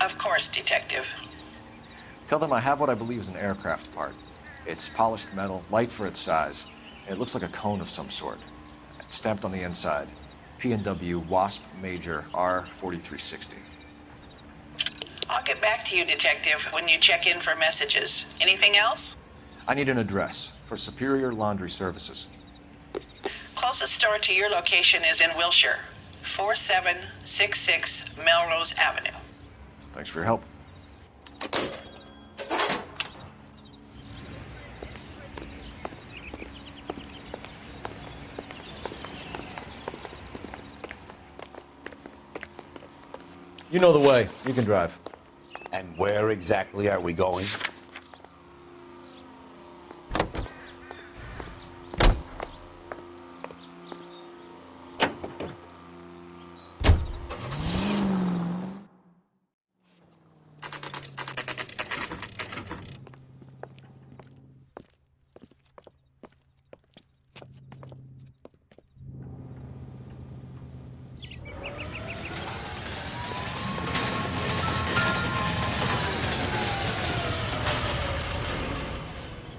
Of course, Detective. Tell them I have what I believe is an aircraft part. It's polished metal, light for its size. It looks like a cone of some sort. It's stamped on the inside. P&W Wasp Major R4360. I'll get back to you, Detective, when you check in for messages. Anything else? I need an address for Superior Laundry Services. Closest store to your location is in Wilshire, 4766 Melrose Avenue. Thanks for your help. You know the way. You can drive. And where exactly are we going?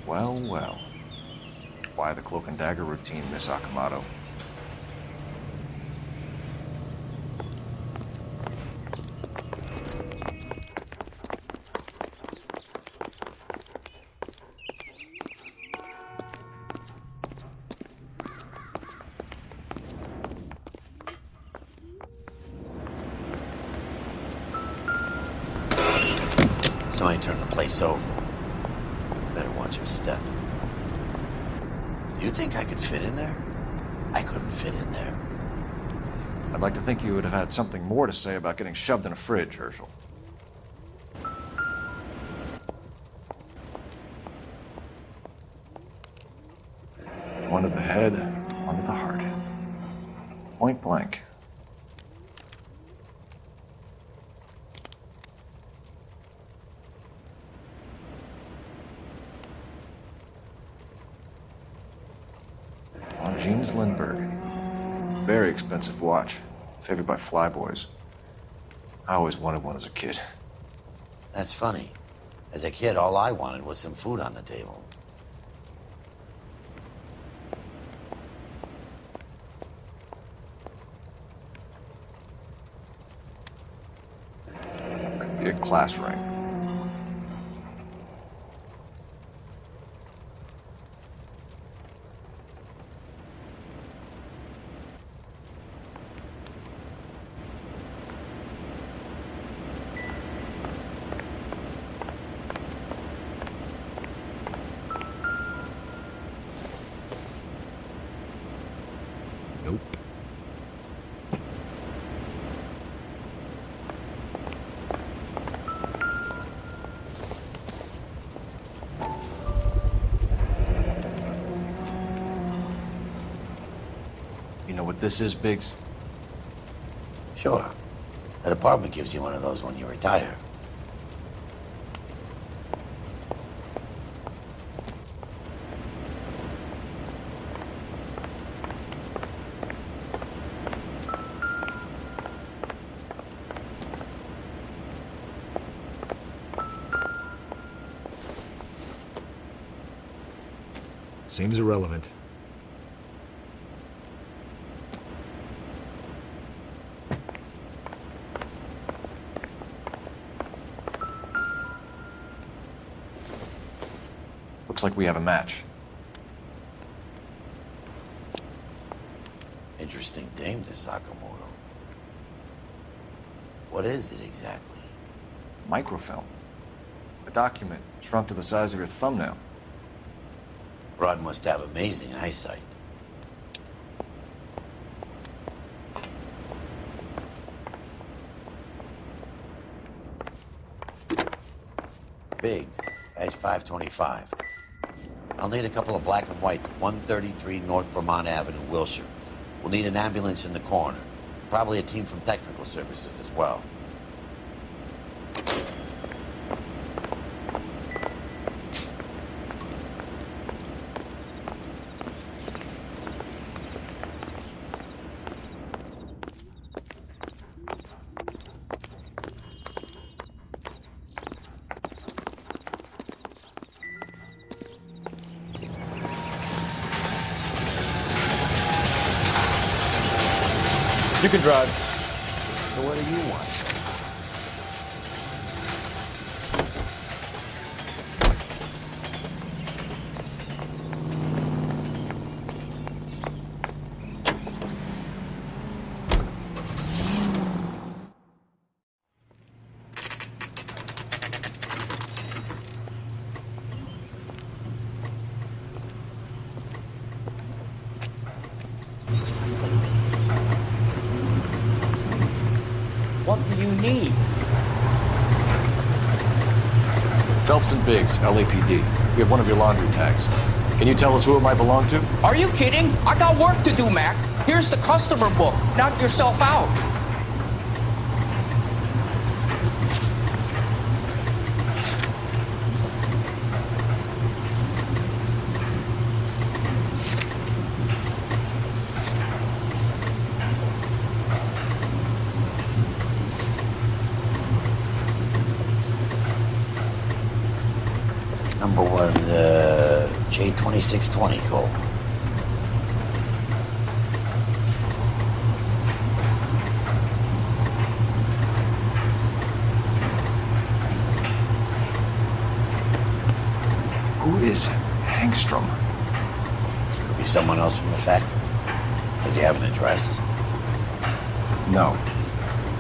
Well, well. Why the cloak and dagger routine, Miss Akamoto? Somebody turned the place over. Better watch your step. Do you think I could fit in there? I couldn't fit in there. I'd like to think you would have had something more to say about getting shoved in a fridge, Herschel. One to the head, one to the heart. Point blank. James Lindbergh. Very expensive watch. Favored by flyboys. I always wanted one as a kid. That's funny. As a kid, all I wanted was some food on the table. Could be a class ring. Nope. You know what this is, Biggs? Sure. That apartment gives you one of those when you retire. Seems irrelevant. Looks like we have a match. Interesting dame, this Sakamoto. What is it exactly? Microfilm. A document shrunk to the size of your thumbnail. Rod must have amazing eyesight. Biggs, edge 525. I'll need a couple of black and whites, 133 North Vermont Avenue, Wilshire. We'll need an ambulance in the corner. Probably a team from technical services as well. You can drive. So what do you want? What do you need? Phelps and Biggs, LAPD. We have one of your laundry tags. Can you tell us who it might belong to? Are you kidding? I got work to do, Mac. Here's the customer book. Knock yourself out. Number was J2620, Cole. Who is Hangstrom? Could be someone else from the factory. Does he have an address? No.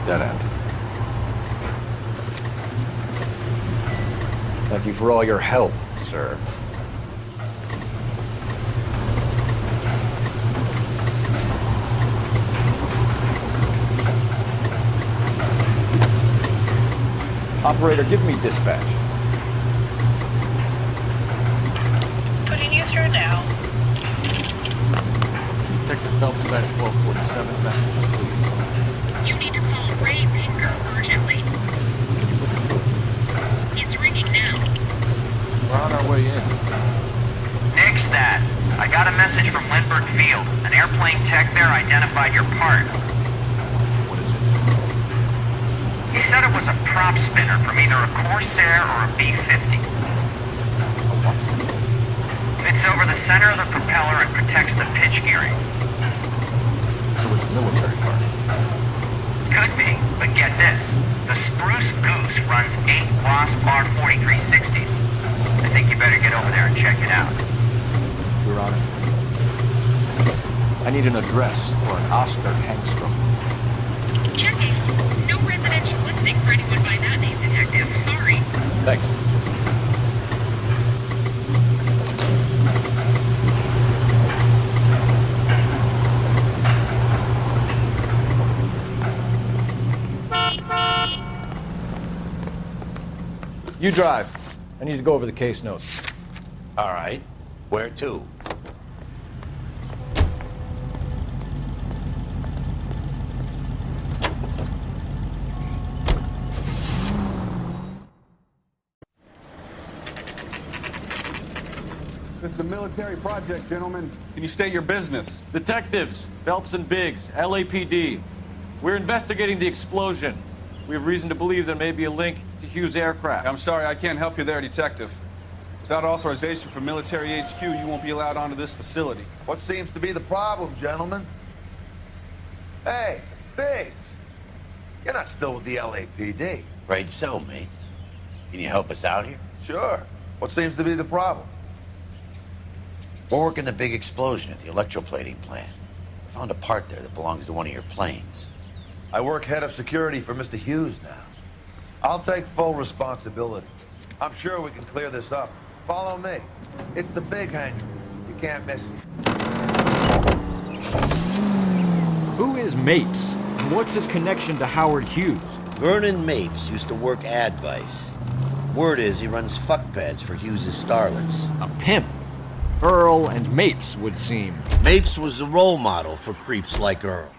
Dead end. Thank you for all your help, sir. Operator, give me dispatch. Putting you through now. Detective Phelps, badge 1247, messages, please. You need to call Ray Baker urgently. It's ringing now. We're on our way in. Nix that. I got a message from Lindbergh Field. An airplane tech there identified your part. What is it? He said it was a prop spinner from either a Corsair or a B-50. A what? Fits over the center of the propeller and protects the pitch gearing. So it's a military part. Could be, but get this. The Spruce Goose runs 8 Wasp R4360s. I think you better get over there and check it out. Your Honor. I need an address for an Oscar Hangstrom. Checking. No residential listing for anyone by that name, Detective. Sorry. Thanks. You drive. I need to go over the case notes. All right. Where to? This is a military project, gentlemen. Can you state your business? Detectives, Phelps and Biggs, LAPD. We're investigating the explosion. We have reason to believe there may be a link to Hughes' aircraft. I'm sorry, I can't help you there, Detective. Without authorization from military HQ, you won't be allowed onto this facility. What seems to be the problem, gentlemen? Hey, Biggs. You're not still with the LAPD. Afraid so, mates. Can you help us out here? Sure. What seems to be the problem? We're working the big explosion at the electroplating plant. I found a part there that belongs to one of your planes. I work head of security for Mr. Hughes now. I'll take full responsibility. I'm sure we can clear this up. Follow me. It's the big hangar. You can't miss it. Who is Mapes? And what's his connection to Howard Hughes? Vernon Mapes used to work Advice. Word is he runs fuck pads for Hughes' starlets. A pimp. Earl and Mapes would seem. Mapes was the role model for creeps like Earl.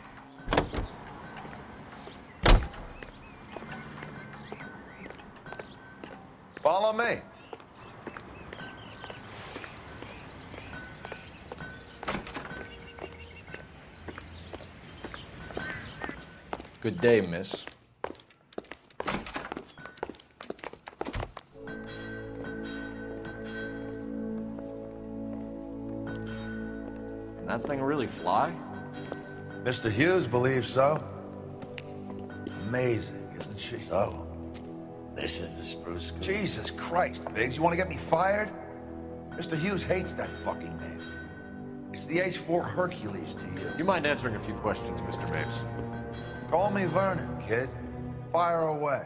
Follow me. Good day, miss. Can that thing really fly? Mr. Hughes believes so. Amazing, isn't she? So, this is the Spruce Goose. Jesus Christ, Biggs, you want to get me fired? Mr. Hughes hates that fucking name. It's the H-4 Hercules to you. You mind answering a few questions, Mr. Mapes? Call me Vernon, kid. Fire away.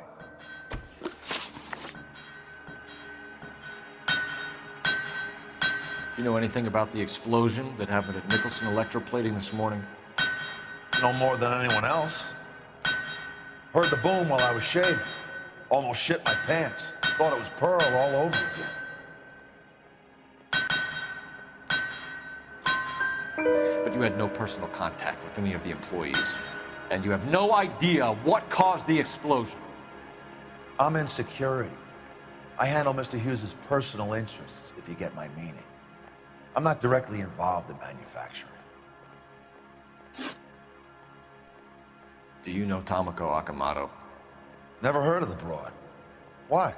You know anything about the explosion that happened at Nicholson Electroplating this morning? No more than anyone else. Heard the boom while I was shaving. Almost shit my pants. Thought it was Pearl all over again. But you had no personal contact with any of the employees. And you have no idea what caused the explosion. I'm in security. I handle Mr. Hughes' personal interests, if you get my meaning. I'm not directly involved in manufacturing. Do you know Tomoko Akamoto? Never heard of the broad. Why?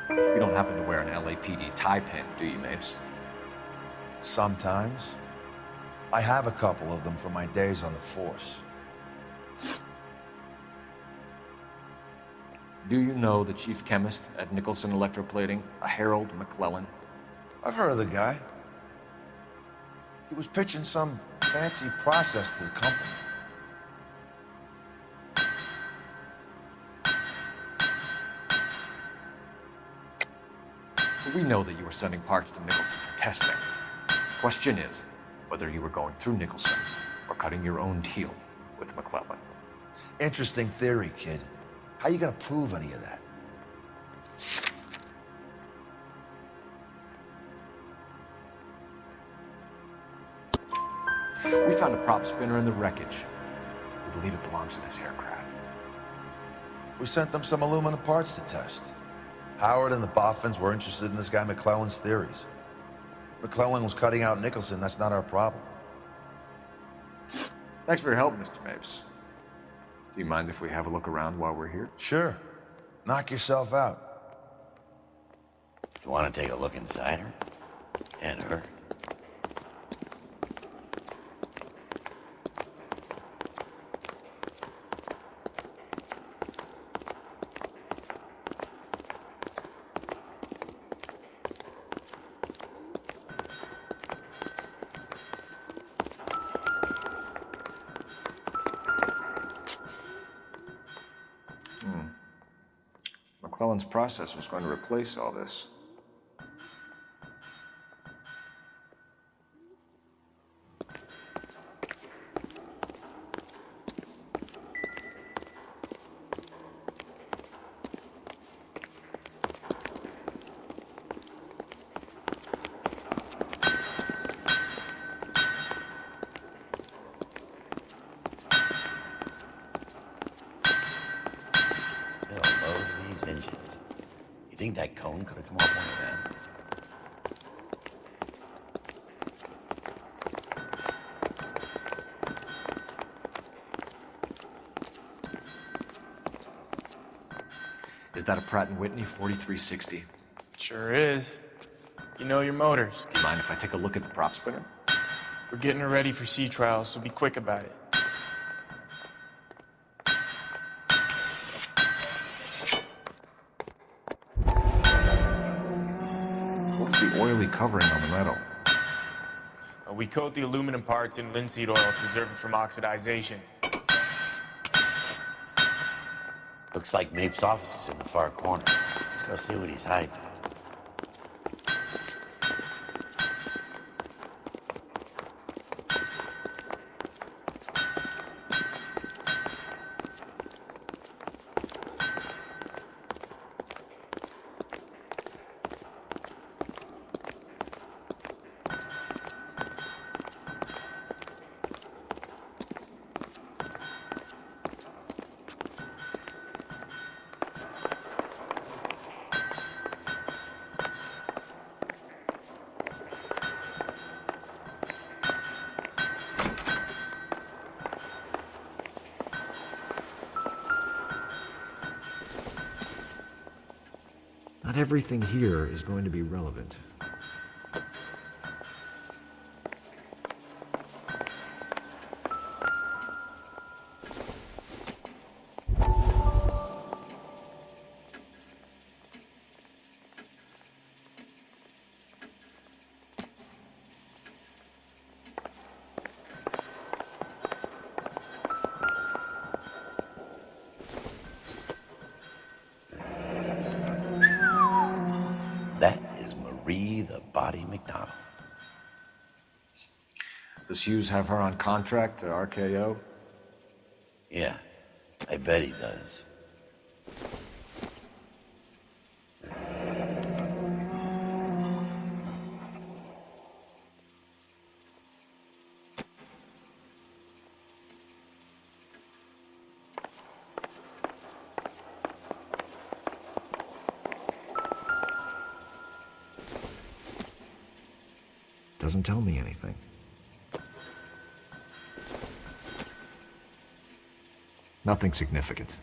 You don't happen to wear an LAPD tie pin, do you, Mapes? Sometimes. I have a couple of them from my days on the force. Do you know the chief chemist at Nicholson Electroplating, a Harold McClellan? I've heard of the guy. He was pitching some fancy process to the company. We know that you were sending parts to Nicholson for testing. Question is, whether you were going through Nicholson or cutting your own deal with McClellan. Interesting theory, kid. How you gonna prove any of that? We found a prop spinner in the wreckage. We believe it belongs to this aircraft. We sent them some aluminum parts to test. Howard and the Boffins were interested in this guy McClellan's theories. McClellan was cutting out Nicholson, that's not our problem. Thanks for your help, Mr. Mapes. Do you mind if we have a look around while we're here? Sure. Knock yourself out. You want to take a look inside her? And her? McClellan's process was going to replace all this. You think that cone could have come off one of them? Is that a Pratt & Whitney 4360? Sure is. You know your motors. Do you mind if I take a look at the prop spinner? We're getting her ready for sea trials, so be quick about it. What's the oily covering on the metal? We coat the aluminum parts in linseed oil to preserve it from oxidization. Looks like Mapes' office is in the far corner. Let's go see what he's hiding. Not everything here is going to be relevant. Does Hughes have her on contract to RKO? Yeah, I bet he does. Doesn't tell me anything. Nothing significant.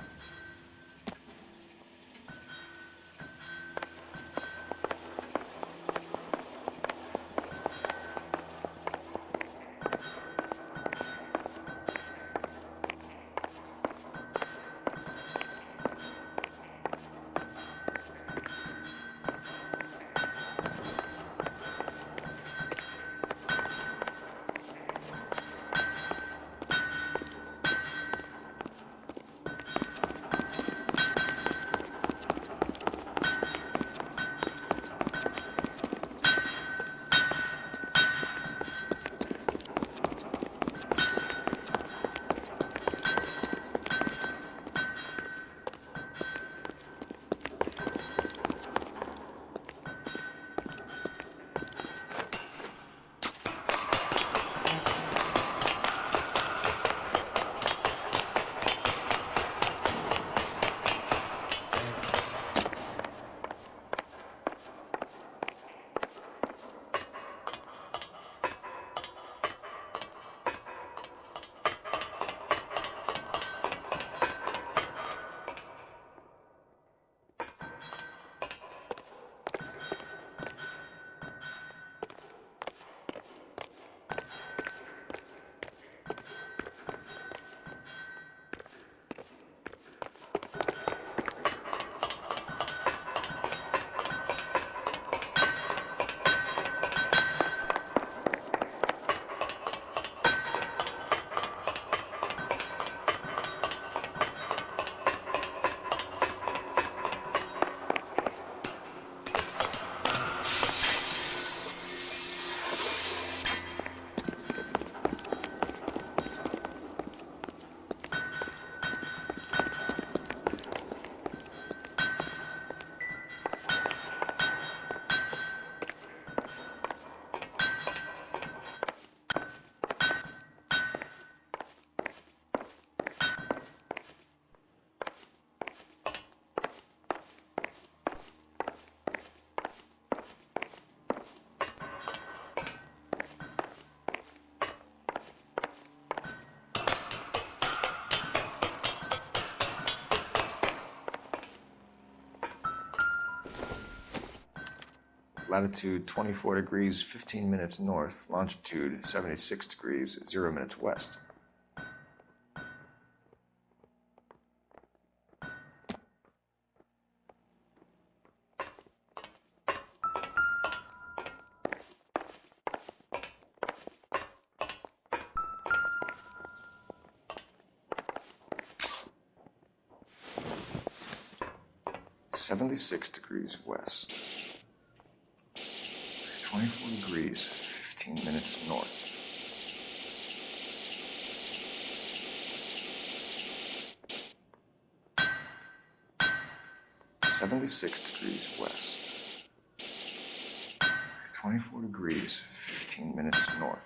Latitude 24 degrees, 15 minutes north. Longitude 76 degrees, 0 minutes west. .76 degrees west. 24 degrees, 15 minutes north. .76 degrees west. 24 degrees, 15 minutes north.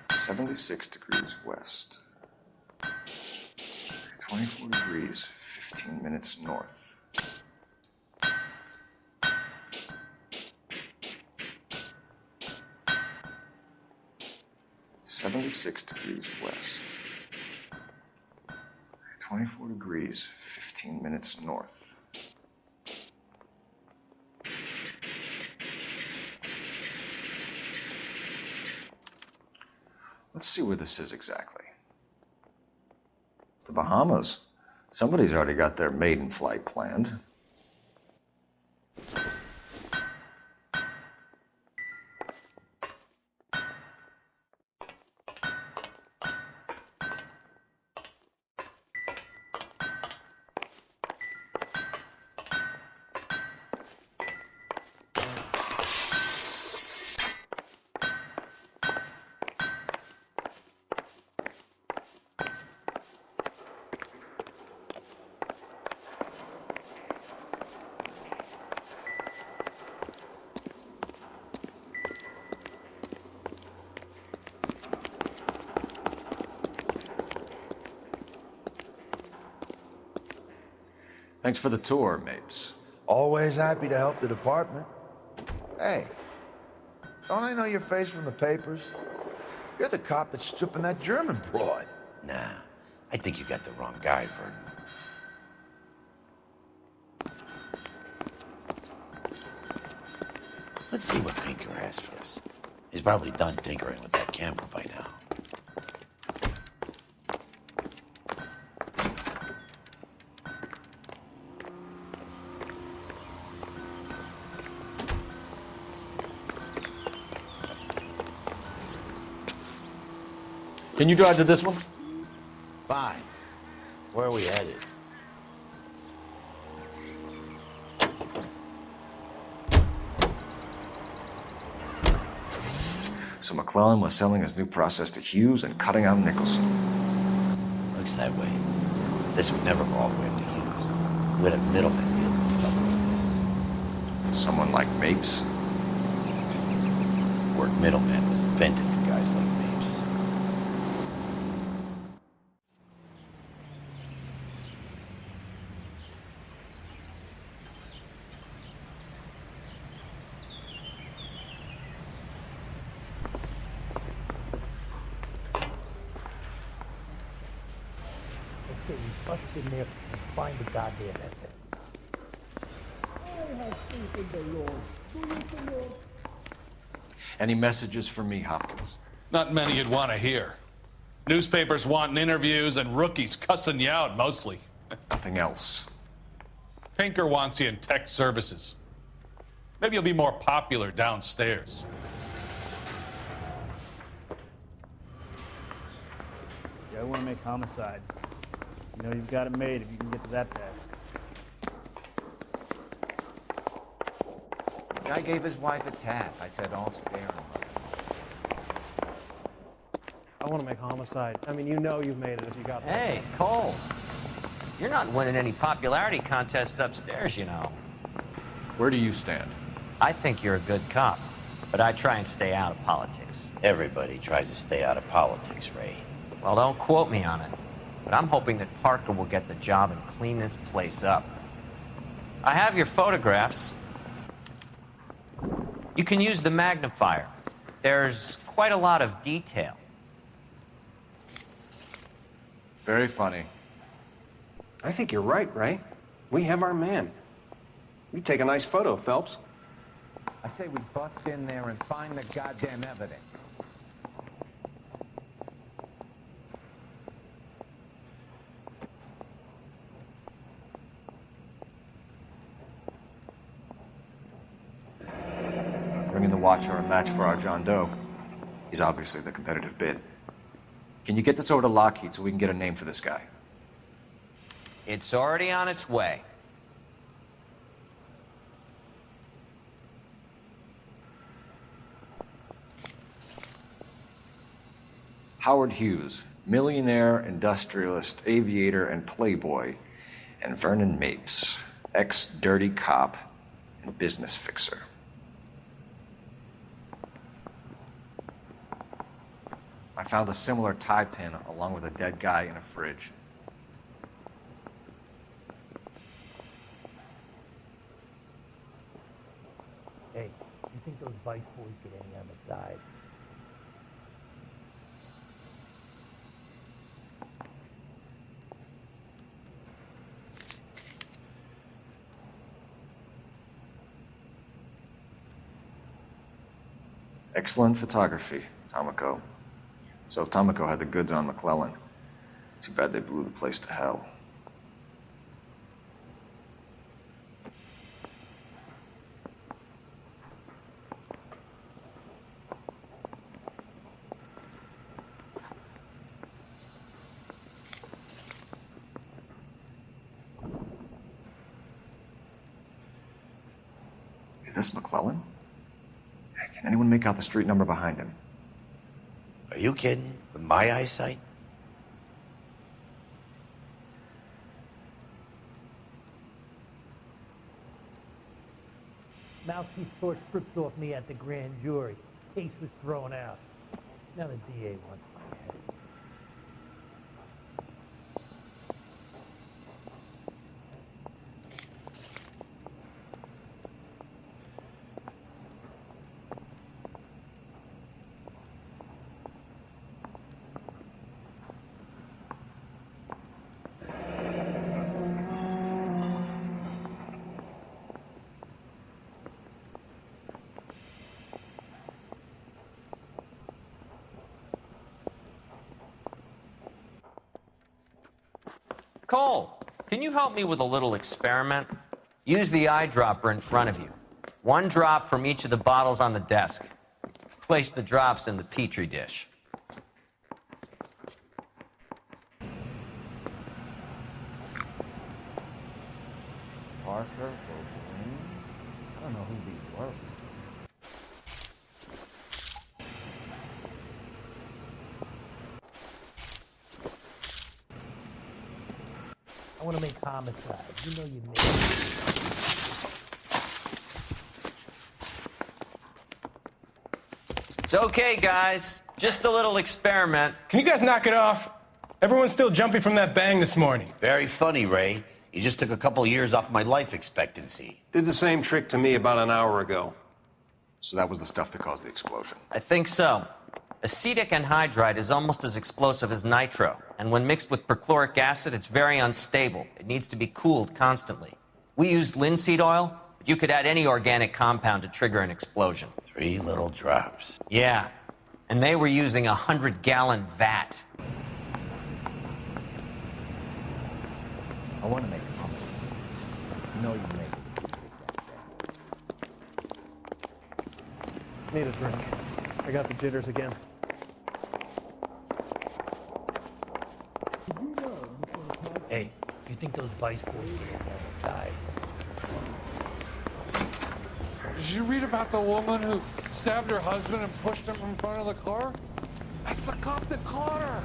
.76 degrees west. 24 degrees, 15 minutes north. .76 degrees west. 24 degrees, 15 minutes north. Let's see where this is exactly. The Bahamas. Somebody's already got their maiden flight planned. Thanks for the tour, Mapes. Always happy to help the department. Hey, don't I know your face from the papers? You're the cop that's stripping that German broad. Nah, I think you got the wrong guy, Vernon. Let's see what Pinker has for us. He's probably done tinkering with that camera by now. Can you drive to this one? Fine. Where are we headed? So McClellan was selling his new process to Hughes and cutting out Nicholson. Looks that way. This would never go all the way up to Hughes. Who had a middleman dealing with stuff like this? Someone like Mapes? The word middleman was invented for guys like Mapes. We bust in there and find the goddamn evidence. Any messages for me, Hopkins? Not many you'd want to hear. Newspapers wanting interviews and rookies cussing you out, mostly. Nothing else. Pinker wants you in tech services. Maybe you'll be more popular downstairs. Yeah, I want to make homicide. You know you've got it made if you can get to that desk. The guy gave his wife a tap. I said, all spare him. I want to make homicide. I mean, you know you've made it if you got that. Hey, Cole. You're not winning any popularity contests upstairs, you know. Where do you stand? I think you're a good cop, but I try and stay out of politics. Everybody tries to stay out of politics, Ray. Well, don't quote me on it, but I'm hoping that Parker will get the job and clean this place up. I have your photographs. You can use the magnifier. There's quite a lot of detail. Very funny. I think you're right, Ray. We have our man. You take a nice photo, Phelps. I say we bust in there and find the goddamn evidence. Bringing the Watcher a match for our John Doe. He's obviously the competitive bid. Can you get this over to Lockheed so we can get a name for this guy? It's already on its way. Howard Hughes, millionaire, industrialist, aviator, and playboy, and Vernon Mapes, ex-dirty cop and business fixer. I found a similar tie pin along with a dead guy in a fridge. Hey, you think those Vice boys get any on the side? Excellent photography, Tomoko. So Tomoko had the goods on McClellan. Too bad they blew the place to hell. Is this McClellan? Can anyone make out the street number behind him? Are you kidding? With my eyesight? Mouthpiece tore strips off me at the grand jury. Case was thrown out. Now the DA wants my head. Cole, can you help me with a little experiment? Use the eyedropper in front of you. 1 drop from each of the bottles on the desk. Place the drops in the Petri dish. Parker, Wolverine. I don't know who these were. I want to make homicide. You know you make it. It's okay, guys. Just a little experiment. Can you guys knock it off? Everyone's still jumping from that bang this morning. Very funny, Ray. You just took a couple years off my life expectancy. Did the same trick to me about an hour ago. So that was the stuff that caused the explosion. I think so. Acetic anhydride is almost as explosive as nitro, and when mixed with perchloric acid, it's very unstable. It needs to be cooled constantly. We used linseed oil, but you could add any organic compound to trigger an explosion. 3 little drops. Yeah, and they were using a 100-gallon vat. I want to make homicide. You know you make it. Need a drink. I got the jitters again. Hey, you think those vice boys get on the side? Did you read about the woman who stabbed her husband and pushed him in front of the car? That's the cop that caught her.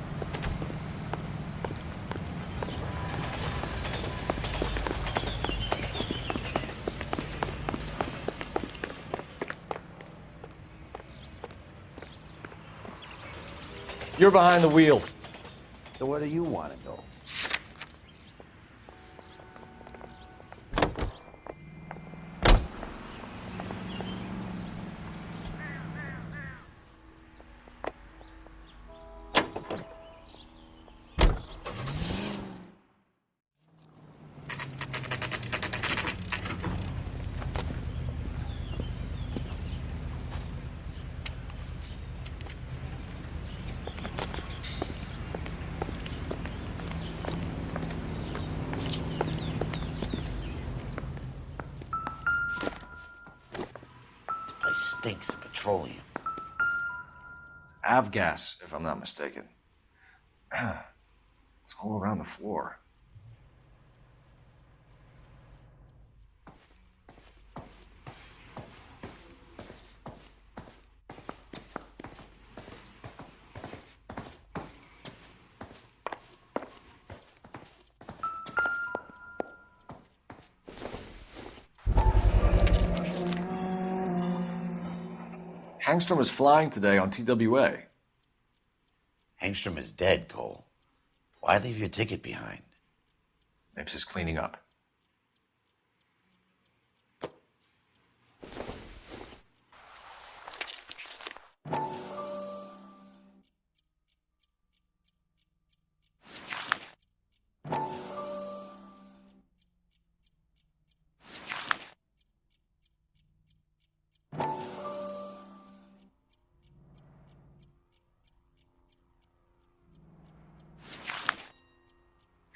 You're behind the wheel. So where do you want to go? Stinks of petroleum. Avgas, if I'm not mistaken. It's all around the floor. Hangstrom is flying today on TWA. Hangstrom is dead, Cole. Why leave your ticket behind? Mapes is cleaning up.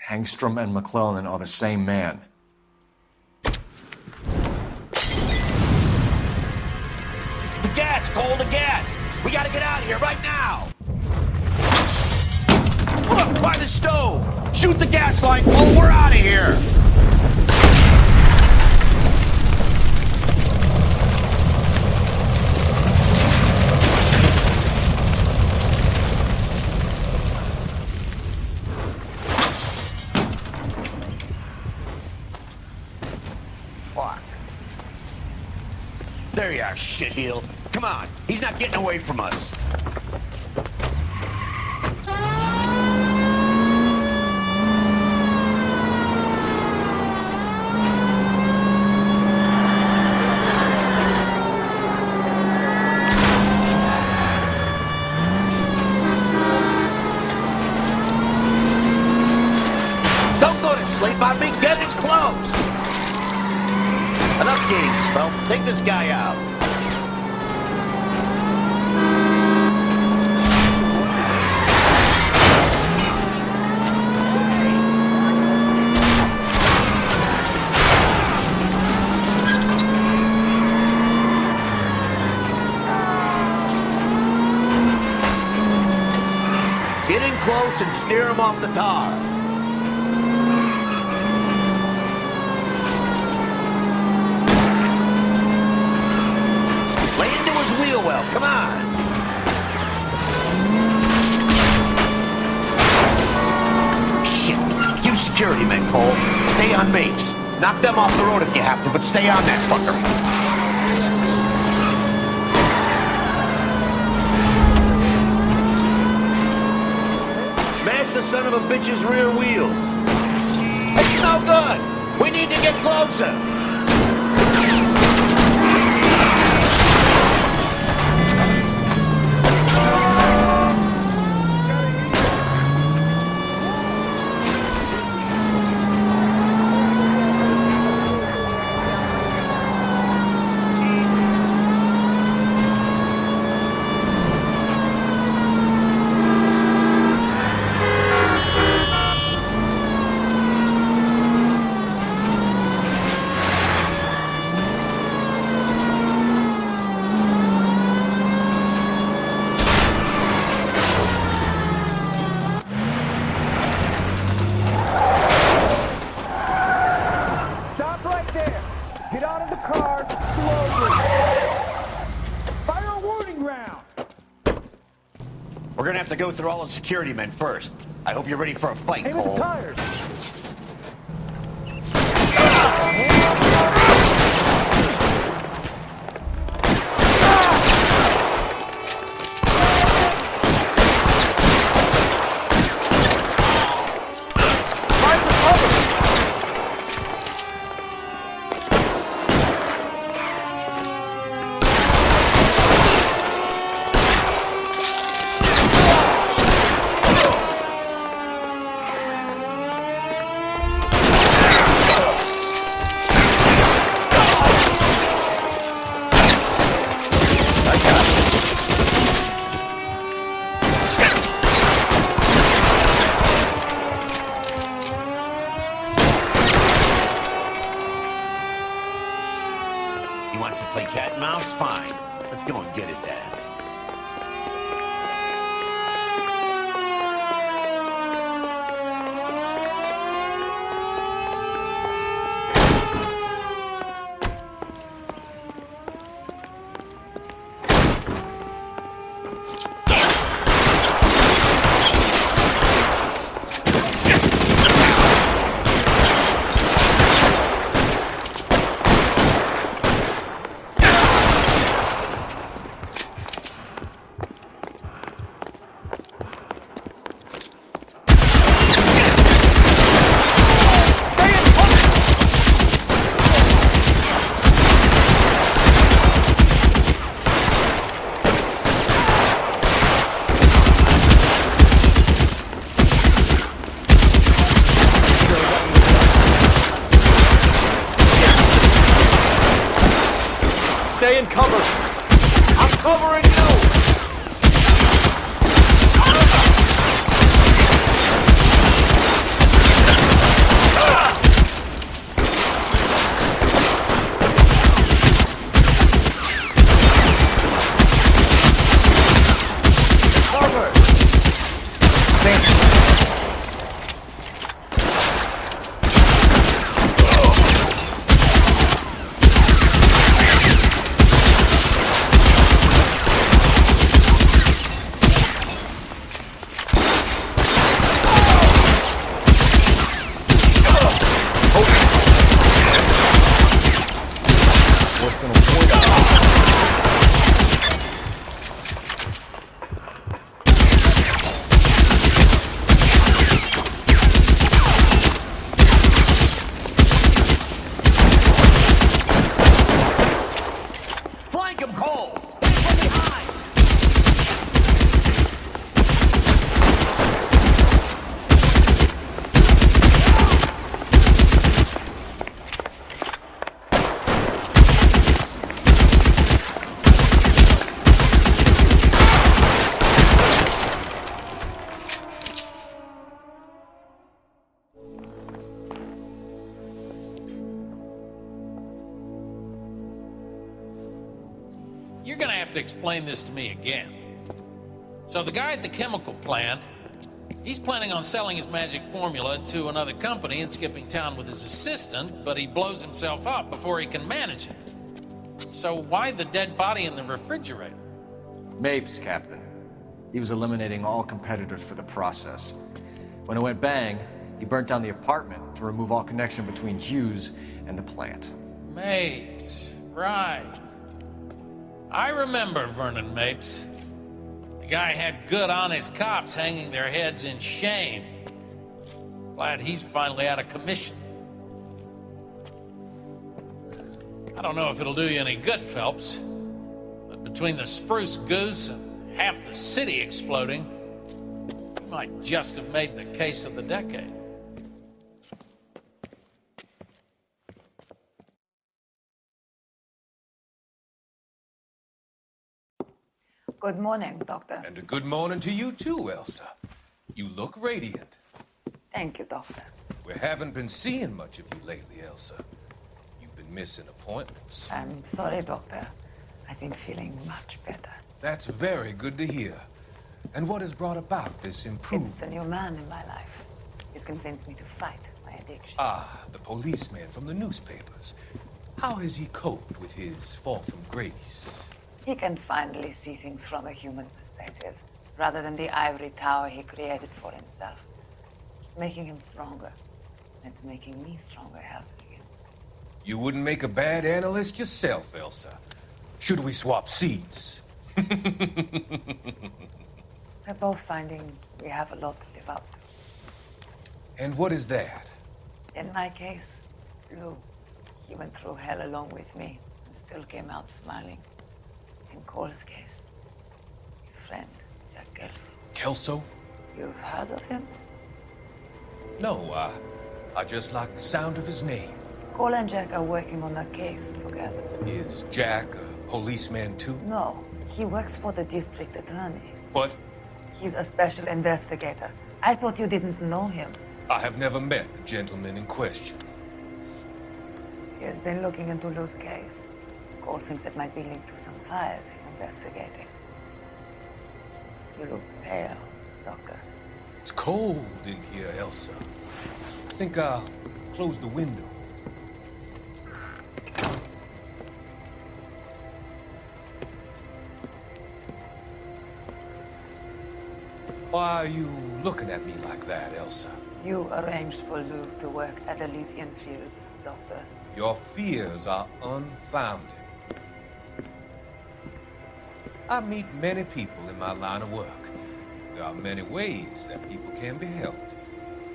Hangstrom and McClellan are the same man. The gas, Cole, the gas! We gotta get out of here right now! Look, by the stove! Shoot the gas line, Cole, we're out of here! There you are, shitheel. Come on, he's not getting away from us. Don't go to sleep on me, get it close. Enough games, folks. Take this guy out. Mapes and steer him off the tar. Lay into his wheel well, come on. Shit, you security men, Cole. Stay on Mapes. Knock them off the road if you have to, but stay on that fucker. Smash the son of a bitch's rear wheels. It's no good. We need to get closer. We're gonna have to go through all the security men first. I hope you're ready for a fight, Cole. He wants to play cat and mouse? Fine. Let's go and get his ass. Stay in cover. I'm covering you. Cover. Flank him, Cole! From behind! You're gonna have to explain this to me again. So the guy at the chemical plant, He's planning on selling his magic formula to another company and skipping town with his assistant, but he blows himself up before he can manage it. So why the dead body in the refrigerator? Mapes, Captain. He was eliminating all competitors for the process. When it went bang, he burnt down the apartment to remove all connection between Hughes and the plant. Mapes, right. I remember Vernon Mapes. The guy had good, honest cops hanging their heads in shame. Glad he's finally out of commission. I don't know if it'll do you any good, Phelps, but between the spruce goose and half the city exploding, you might just have made the case of the decade. Good morning, Doctor. And a good morning to you too, Elsa. You look radiant. Thank you, Doctor. We haven't been seeing much of you lately, Elsa. You've been missing appointments. I'm sorry, Doctor. I've been feeling much better. That's very good to hear. And what has brought about this improvement? It's the new man in my life. He's convinced me to fight my addiction. Ah, the policeman from the newspapers. How has he coped with his fall from grace? He can finally see things from a human perspective, rather than the ivory tower he created for himself. It's making him stronger. And it's making me stronger helping him. You wouldn't make a bad analyst yourself, Elsa. Should we swap seats? We're both finding we have a lot to live up to. And what is that? In my case, Lou. He went through hell along with me and still came out smiling. In Cole's case, his friend, Jack Kelso. Kelso? You've heard of him? No, I just like the sound of his name. Cole and Jack are working on a case together. Is Jack a policeman too? No, he works for the district attorney. What? He's a special investigator. I thought you didn't know him. I have never met the gentleman in question. He has been looking into Lou's case. Cole thinks it might be linked to some fires he's investigating. You look pale, Doctor. It's cold in here, Elsa. I think I'll close the window. Why are you looking at me like that, Elsa? You arranged for Lou to work at Elysian Fields, Doctor. Your fears are unfounded. I meet many people in my line of work. There are many ways that people can be helped.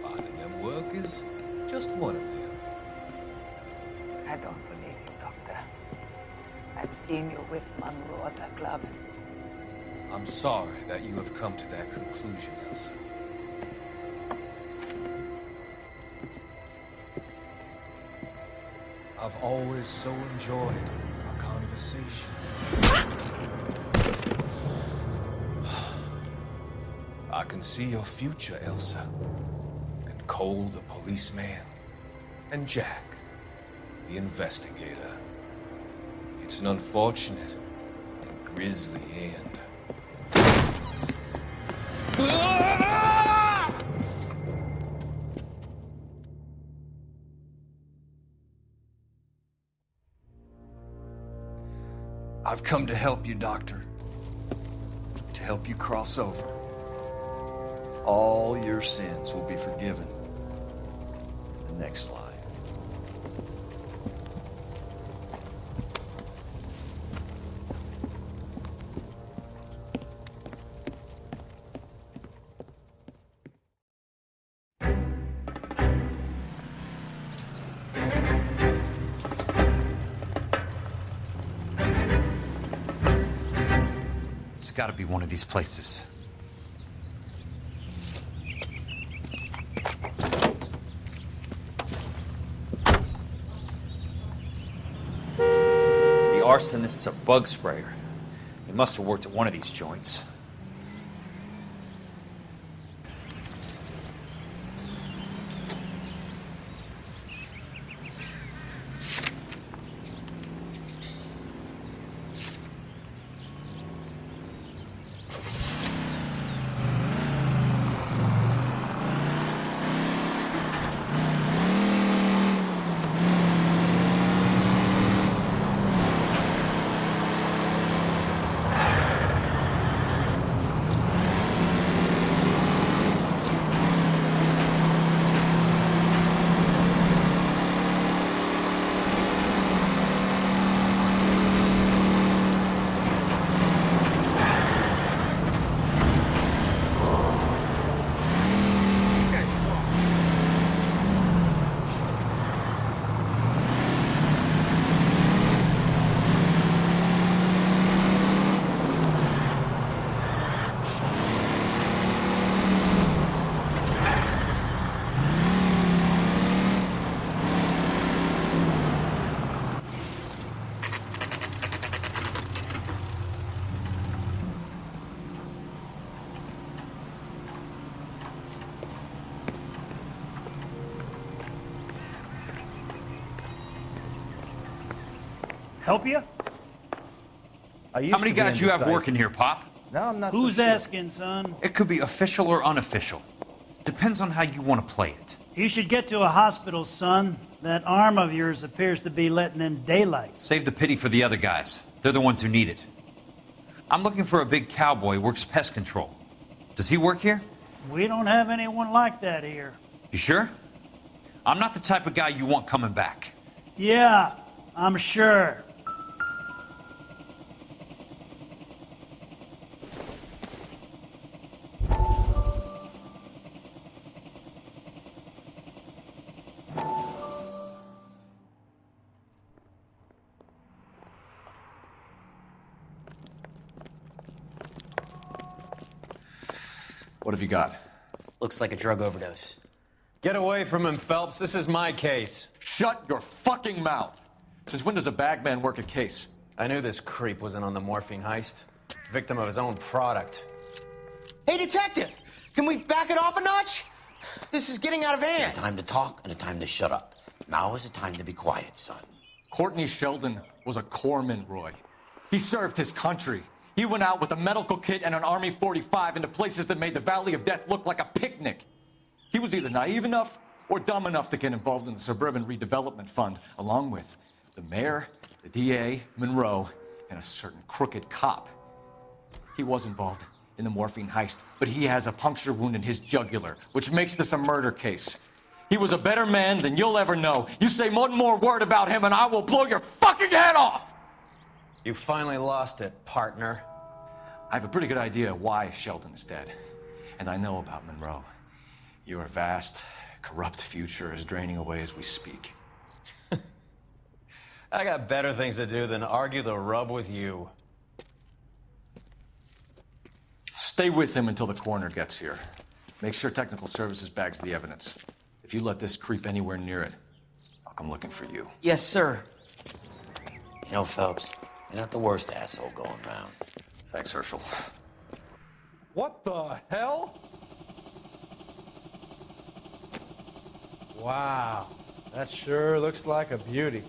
Finding them work is just one of them. I don't believe you, Doctor. I've seen you with Monroe at the club. I'm sorry that you have come to that conclusion, Elsa. I've always so enjoyed our conversation. I can see your future, Elsa. And Cole, the policeman. And Jack, the investigator. It's an unfortunate and grisly end. I've come to help you, Doctor. To help you cross over. All your sins will be forgiven. The next line. It's gotta be one of these places. The arsonist's a bug sprayer. He must have worked at one of these joints. Help you? I used How many to be guys you have indecisive. working here, Pop? I used How many to be guys you have indecisive. working here, Pop? Now I'm not Who's so sure. asking, son? It could be official or unofficial. Depends on how you want to play it. You should get to a hospital, son. That arm of yours appears to be letting in daylight. Save the pity for the other guys. They're the ones who need it. I'm looking for a big cowboy who works pest control. Does he work here? We don't have anyone like that here. You sure? I'm not the type of guy you want coming back. Yeah, I'm sure. What have you got? Looks like a drug overdose. Get away from him, Phelps. This is my case. Shut your fucking mouth! Since when does a bagman work a case? I knew this creep wasn't on the morphine heist. Victim of his own product. Hey, detective! Can we back it off a notch? This is getting out of hand. There's a time to talk and a time to shut up. Now is the time to be quiet, son. Courtney Sheldon was a corpsman, Roy. He served his country. He went out with a medical kit and an Army 45 into places that made the Valley of Death look like a picnic. He was either naive enough or dumb enough to get involved in the Suburban Redevelopment Fund, along with the mayor, the DA, Monroe, and a certain crooked cop. He was involved in the morphine heist, but he has a puncture wound in his jugular, which makes this a murder case. He was a better man than you'll ever know. You say one more word about him and I will blow your fucking head off! You finally lost it, partner. I have a pretty good idea why Sheldon is dead. And I know about Monroe. Your vast, corrupt future is draining away as we speak. I got better things to do than argue the rub with you. Stay with him until the coroner gets here. Make sure technical services bags the evidence. If you let this creep anywhere near it, I'll come looking for you. Yes, sir. You know, Phelps, you're not the worst asshole going round. Thanks, Herschel. What the hell? Wow, that sure looks like a beauty.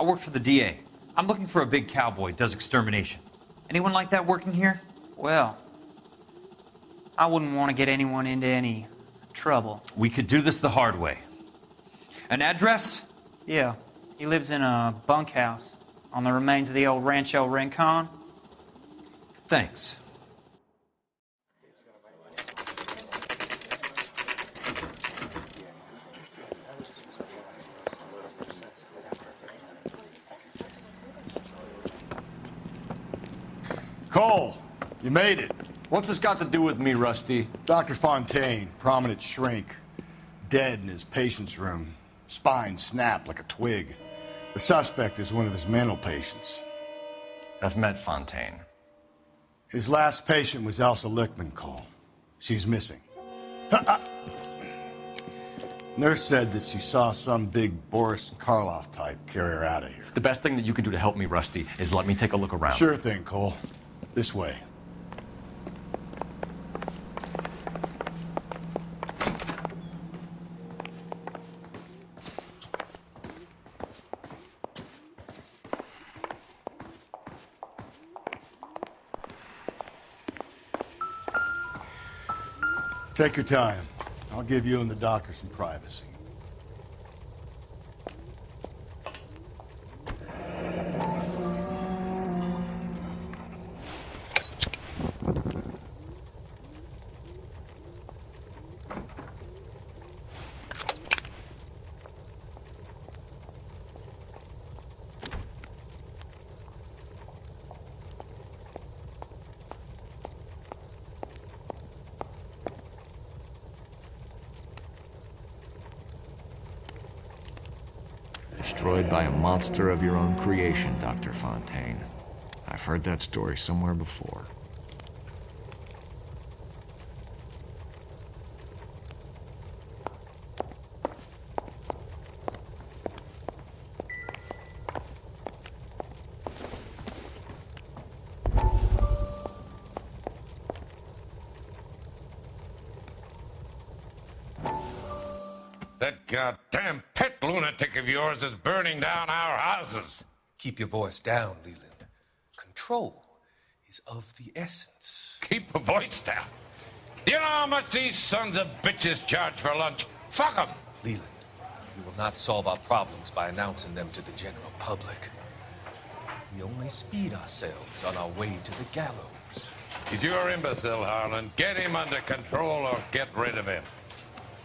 I work for the DA. I'm looking for a big cowboy who does extermination. Anyone like that working here? Well, I wouldn't want to get anyone into any trouble. We could do this the hard way. An address? Yeah, he lives in a bunkhouse on the remains of the old Rancho Rincon. Thanks. Cole, you made it. What's this got to do with me, Rusty? Dr. Fontaine, prominent shrink, dead in his patient's room, spine snapped like a twig. The suspect is one of his mental patients. I've met Fontaine. His last patient was Elsa Lichtman, Cole. She's missing. Nurse said that she saw some big Boris Karloff type carry her out of here. The best thing that you can do to help me, Rusty, is let me take a look around. Sure thing, Cole. This way. Take your time. I'll give you and the doctor some privacy. Destroyed by a monster of your own creation, Dr. Fontaine. I've heard that story somewhere before. That goddamn pet lunatic of yours is burning down our houses. Keep your voice down, Leland. Control is of the essence. Keep your voice down. You know how much these sons of bitches charge for lunch? Fuck them. Leland, we will not solve our problems by announcing them to the general public. We only speed ourselves on our way to the gallows. He's your imbecile, Harlan. Get him under control or get rid of him.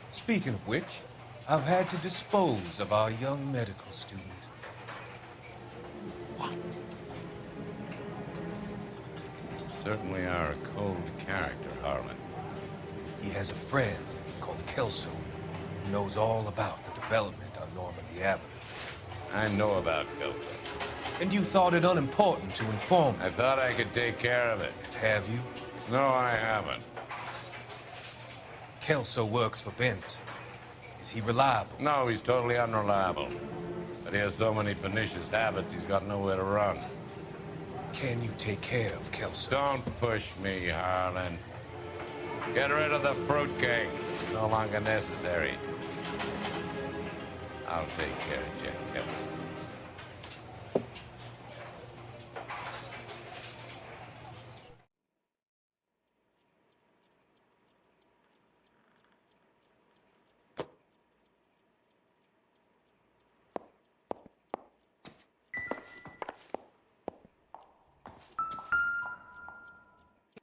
Speaking of which, I've had to dispose of our young medical student. What? You certainly are a cold character, Harlan. He has a friend called Kelso who knows all about the development on Normandy Avenue. I know about Kelso. And you thought it unimportant to inform me. I thought I could take care of it. Have you? No, I haven't. Kelso works for Benson. Is he reliable? No, he's totally unreliable. But he has so many pernicious habits, he's got nowhere to run. Can you take care of Kelso? Don't push me, Harlan. Get rid of the fruitcake. It's no longer necessary. I'll take care of Jack Kelso.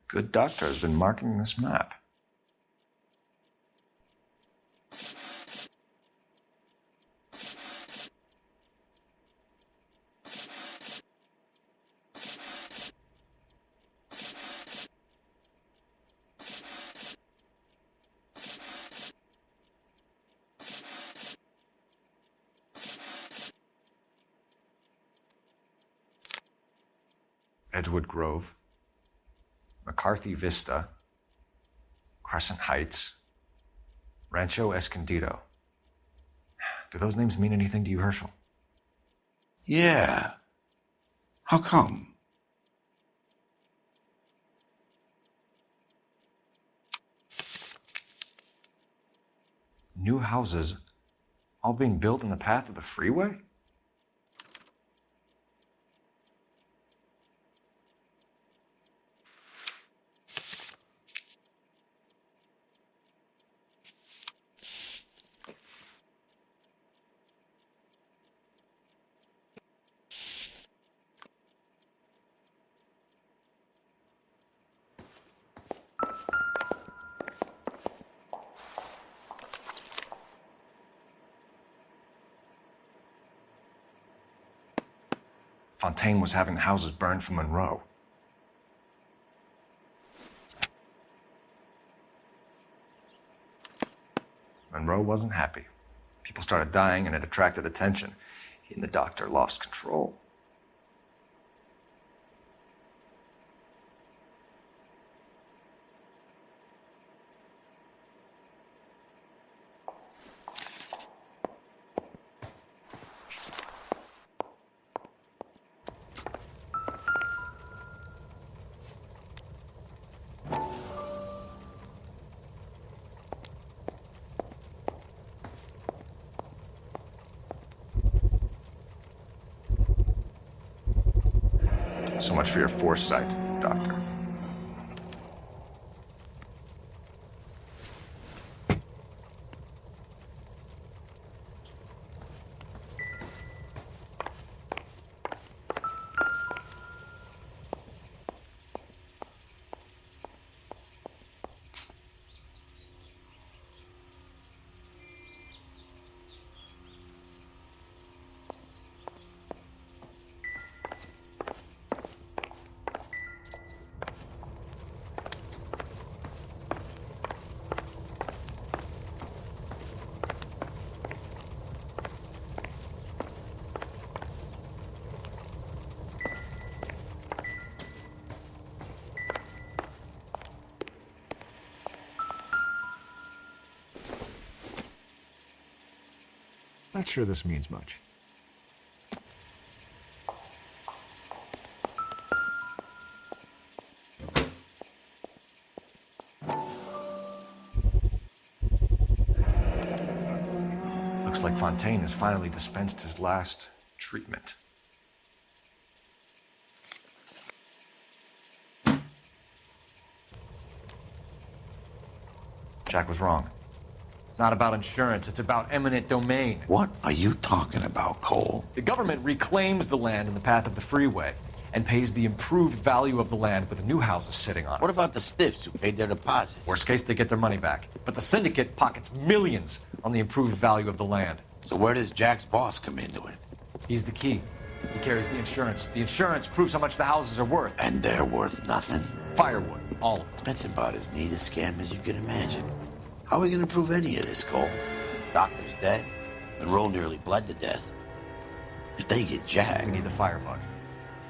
Good doctor has been marking this map. Edgewood Grove, McCarthy Vista, Crescent Heights, Rancho Escondido. Do those names mean anything to you, Herschel? Yeah. How come? New houses all being built in the path of the freeway? Fontaine was having the houses burned for Monroe. Monroe wasn't happy. People started dying and it attracted attention. He and the doctor lost control. So much for your foresight, Doctor. Not sure this means much. Looks like Fontaine has finally dispensed his last treatment. Jack was wrong. It's not about insurance, it's about eminent domain. What are you talking about, Cole? The government reclaims the land in the path of the freeway and pays the improved value of the land with the new houses sitting on it. What about the stiffs who paid their deposits? Worst case, they get their money back. But the syndicate pockets millions on the improved value of the land. So where does Jack's boss come into it? He's the key. He carries the insurance. The insurance proves how much the houses are worth. And they're worth nothing? Firewood, all of them. That's about as neat a scam as you can imagine. How are we gonna prove any of this, Cole? Doctor's dead. Monroe nearly bled to death. If they get Jack... We need the firebug.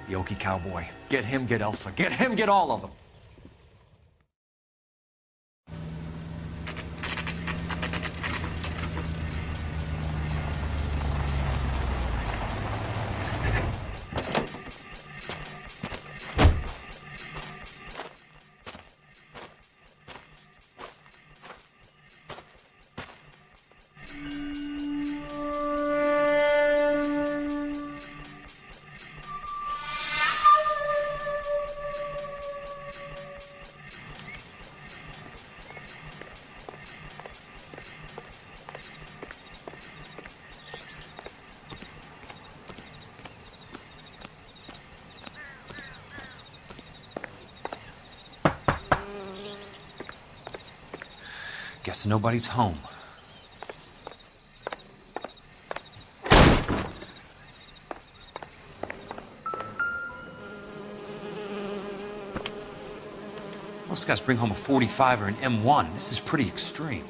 The Okie cowboy. Get him, get Elsa. Get him, get all of them. Guess nobody's home. Most guys bring home a 45 or an M1. This is pretty extreme.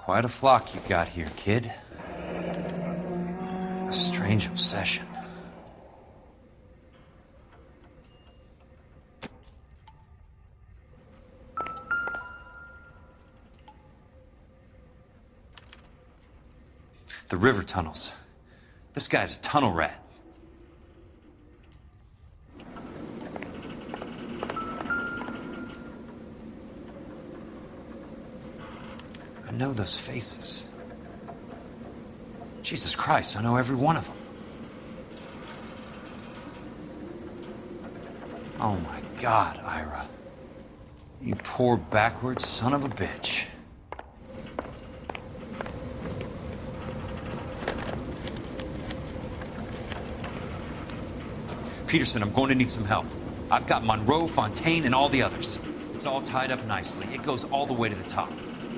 Quite a flock you got here, kid. A strange obsession. The river tunnels. This guy's a tunnel rat. I know those faces. Jesus Christ, I know every one of them. Oh my God, Ira. You poor backwards son of a bitch. Peterson, I'm going to need some help. I've got Monroe, Fontaine, and all the others. It's all tied up nicely. It goes all the way to the top.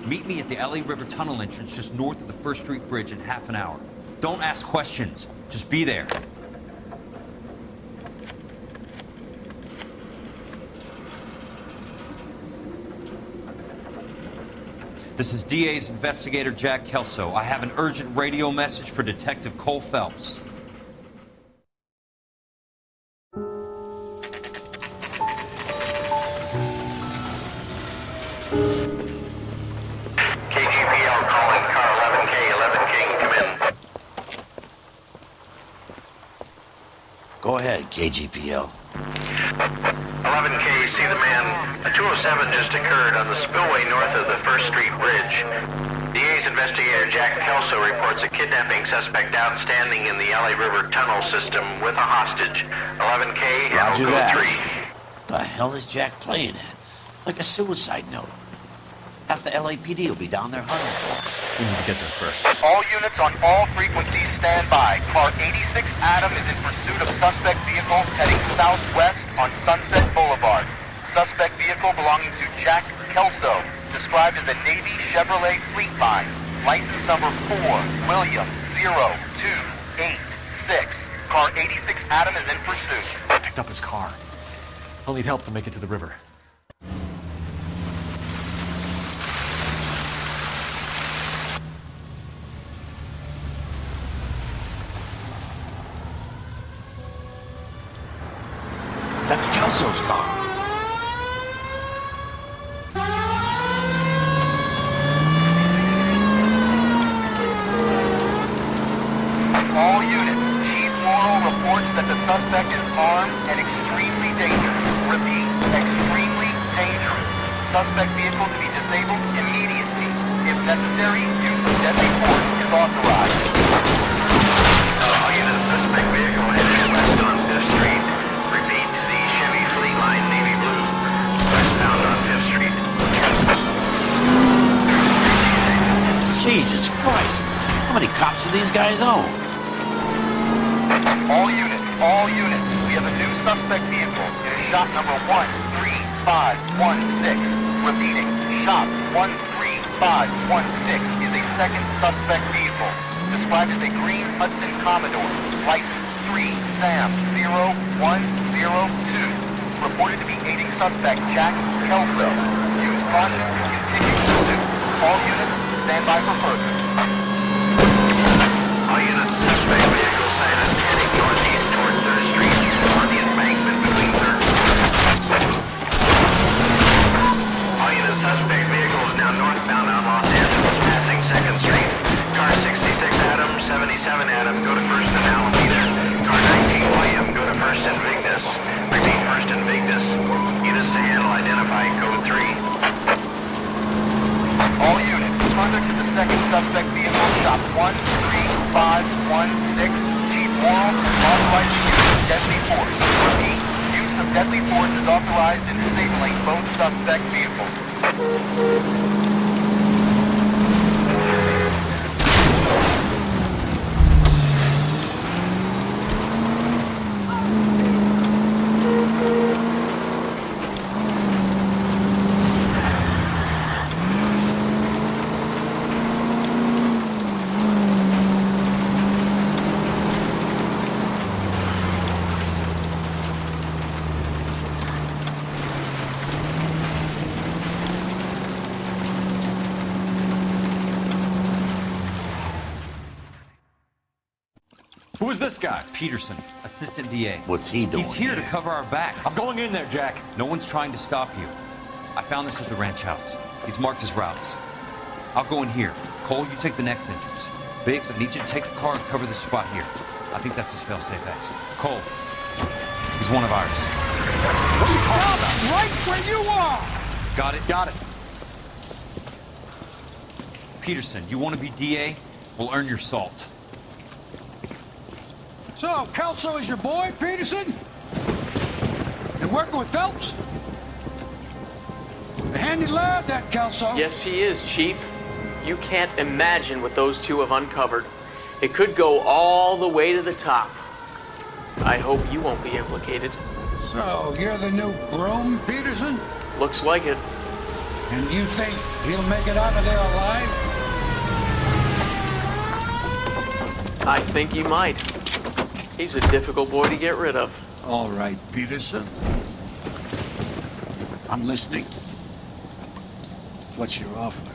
Meet me at the LA River Tunnel entrance just north of the First Street Bridge in half an hour. Don't ask questions. Just be there. This is DA's investigator Jack Kelso. I have an urgent radio message for Detective Cole Phelps. KGPL calling car 11K, 11K, come in. Go ahead, KGPL. 11K, see the man. A 207 just occurred on the spillway north of the First Street Bridge. DA's investigator Jack Kelso reports a kidnapping suspect outstanding in the LA River tunnel system with a hostage. 11K, Roger Alco that. 3. The hell is Jack playing at? Like a suicide note. Half the LAPD will be down there hunting for us. We need to get there first. All units on all frequencies stand by. Car 86 Adam is in pursuit of suspect vehicle heading southwest on Sunset Boulevard. Suspect vehicle belonging to Jack Kelso, described as a Navy Chevrolet Fleetline. License number 4, William 0286. Car 86 Adam is in pursuit. I picked up his car. He'll need help to make it to the river. That's Kelso's car. All units, Chief Morrow reports that the suspect is armed and extremely dangerous. Repeat, extremely dangerous. Suspect vehicle to be disabled immediately. If necessary, use of deadly force is authorized. All units, suspect vehicle heading west on 5th Street. Repeat, the Chevy Fleetline Navy Blue, westbound on 5th Street. Jesus Christ. How many cops do these guys own? All units, we have a new suspect vehicle. It is shop number 13516. Repeating, shop 13516 is a second suspect vehicle, described as a green Hudson Commodore, license 3 Sam 0102, reported to be aiding suspect Jack Kelso. Use caution, continue pursuit. All units, stand by for further. All units, suspect vehicle sighted heading northeast toward 3rd Street on the embankment between 3rd and 4th. All units, suspect vehicle is now northbound on Los Angeles, passing 2nd Street. Car 66 Adam, 77 Adam, go to 1st and Alameda. Car 19 William, go to 1st and Vignes. Repeat, 1st and Vignes. Units to handle, identify, code 3. All units, further to the second suspect vehicle, shop 13516. Chief Morrow authorized the use of deadly force. Repeat, use of deadly force is authorized in disabling both suspect vehicles. Who is this guy? Peterson, assistant DA. What's he doing? He's here to cover our backs. I'm going in there, Jack. No one's trying to stop you. I found this at the ranch house. He's marked his routes. I'll go in here. Cole, you take the next entrance. Biggs, I need you to take the car and cover this spot here. I think that's his fail-safe exit. Cole, he's one of ours. What are you talking about? Right where you are! Got it? Got it. Peterson, you want to be DA? We'll earn your salt. So, Kelso is your boy, Peterson? And working with Phelps? A handy lad, that Kelso. Yes, he is, Chief. You can't imagine what those two have uncovered. It could go all the way to the top. I hope you won't be implicated. So, you're the new groom, Peterson? Looks like it. And you think he'll make it out of there alive? I think he might. He's a difficult boy to get rid of. All right, Peterson. I'm listening. What's your offer?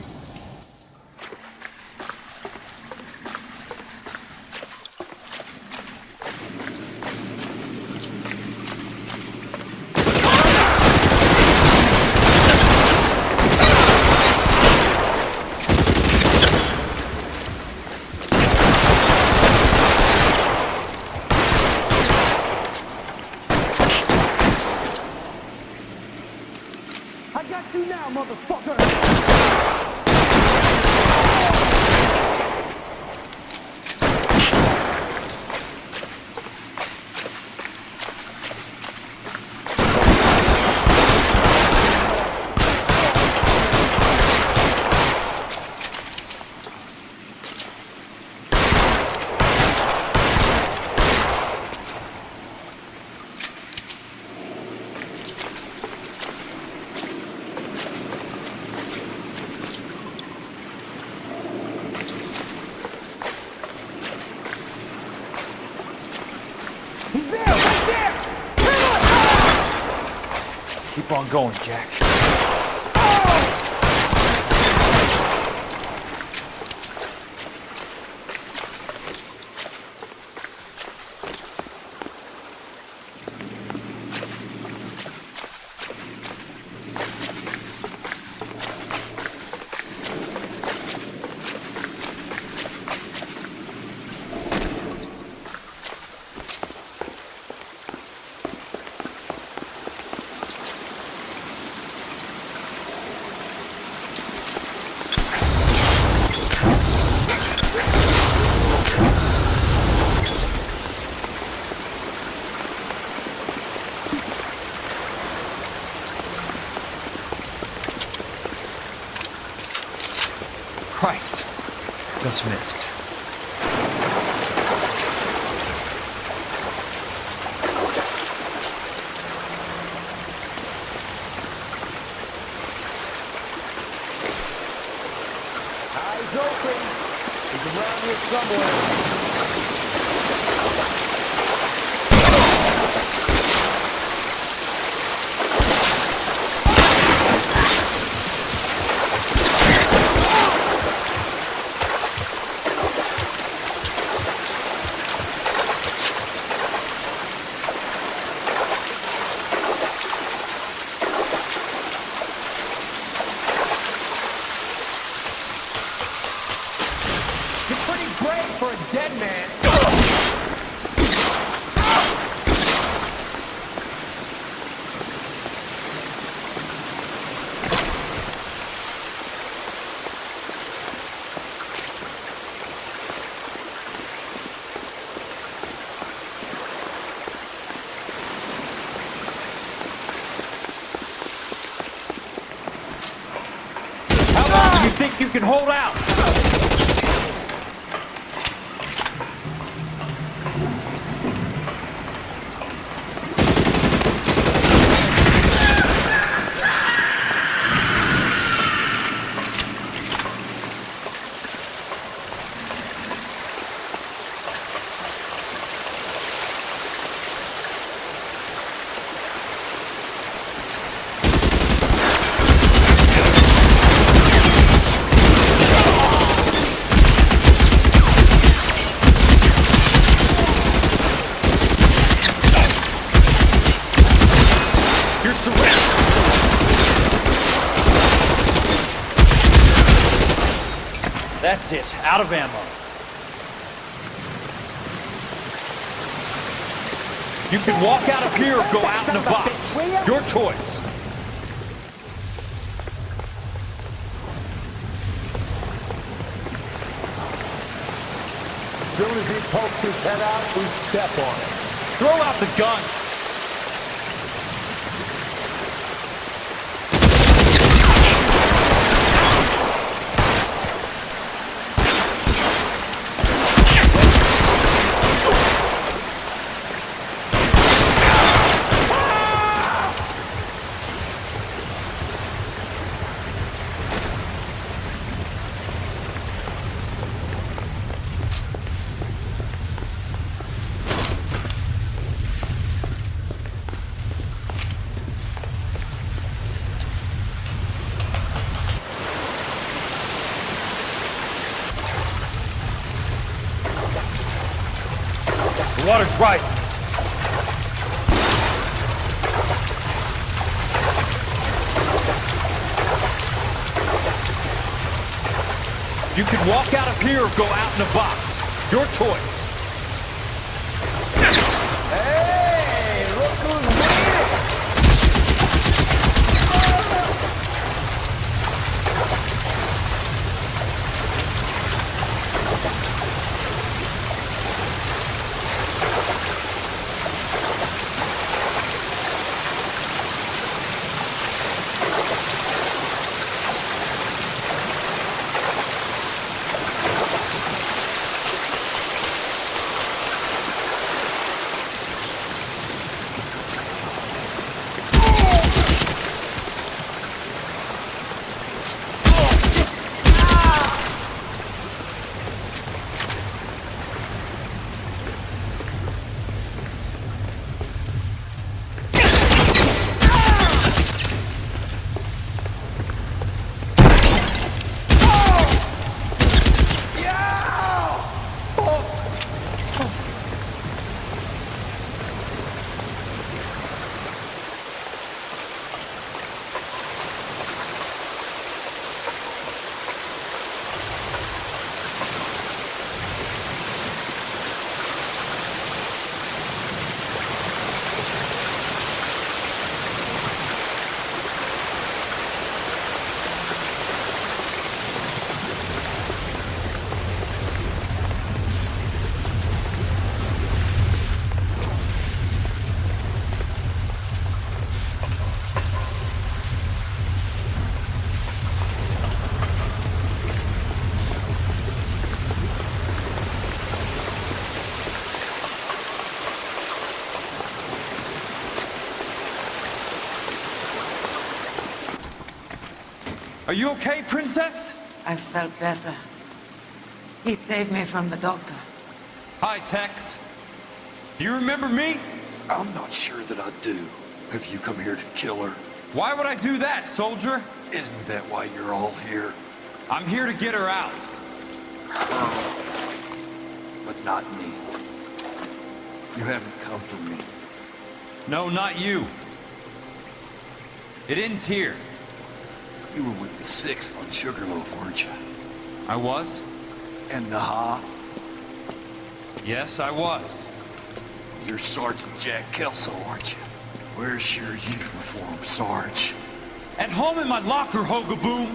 Keep on going, Jack. Christ, just missed. Eyes open. He's around here somewhere. Think you can hold out? That's it. Out of ammo. You can walk out of here or go out in a box. Your choice. soon as he pokes his head out, we step on it. Throw out the guns! The water's rising. You can walk out of here or go out in a box. Your choice. Hey, look who's winning! Are you okay, Princess? I felt better. He saved me from the doctor. Hi, Tex. Do you remember me? I'm not sure that I do. Have you come here to kill her? Why would I do that, soldier? Isn't that why you're all here? I'm here to get her out. Her. But not me. You haven't come for me. No, not you. It ends here. You were with the 6th on Sugarloaf, weren't you? I was? And Naha? Yes, I was. You're Sergeant Jack Kelso, aren't you? Where's your uniform, Sarge? At home in my locker, Hogaboom.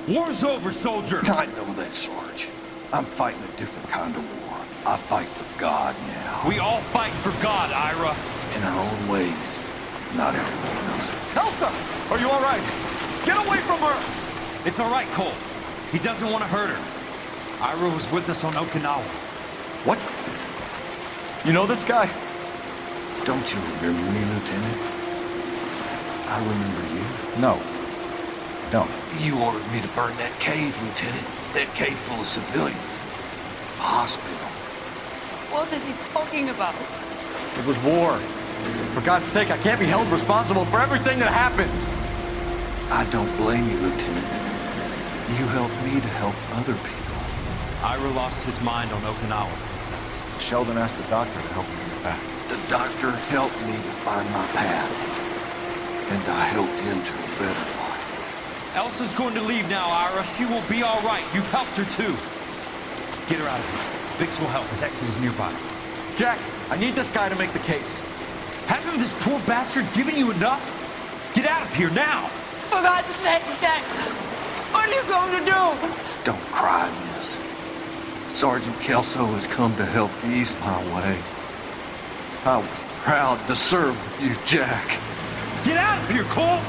War's over, soldier. I know that, Sarge. I'm fighting a different kind of war. I fight for God now. We all fight for God, Ira. In our own ways. Not everyone knows it. Elsa! Are you all right? Get away from her! It's all right, Cole. He doesn't want to hurt her. Ira was with us on Okinawa. What? You know this guy? Don't you remember me, Lieutenant? I remember you. No. Don't. You ordered me to burn that cave, Lieutenant. That cave full of civilians. A hospital. What is he talking about? It was war. For God's sake, I can't be held responsible for everything that happened. I don't blame you, Lieutenant. You helped me to help other people. Ira lost his mind on Okinawa, Princess. Sheldon asked the doctor to help him get back. The doctor helped me to find my path. And I helped him to a better life. Elsa's going to leave now, Ira. She will be all right. You've helped her, too. Get her out of here. Bix will help. His ex is nearby. Jack, I need this guy to make the case. Hasn't this poor bastard given you enough? Get out of here now! For God's sake, Jack! What are you going to do? Don't cry, miss. Sergeant Kelso has come to help ease my way. I was proud to serve with you, Jack. Get out of here, Cole!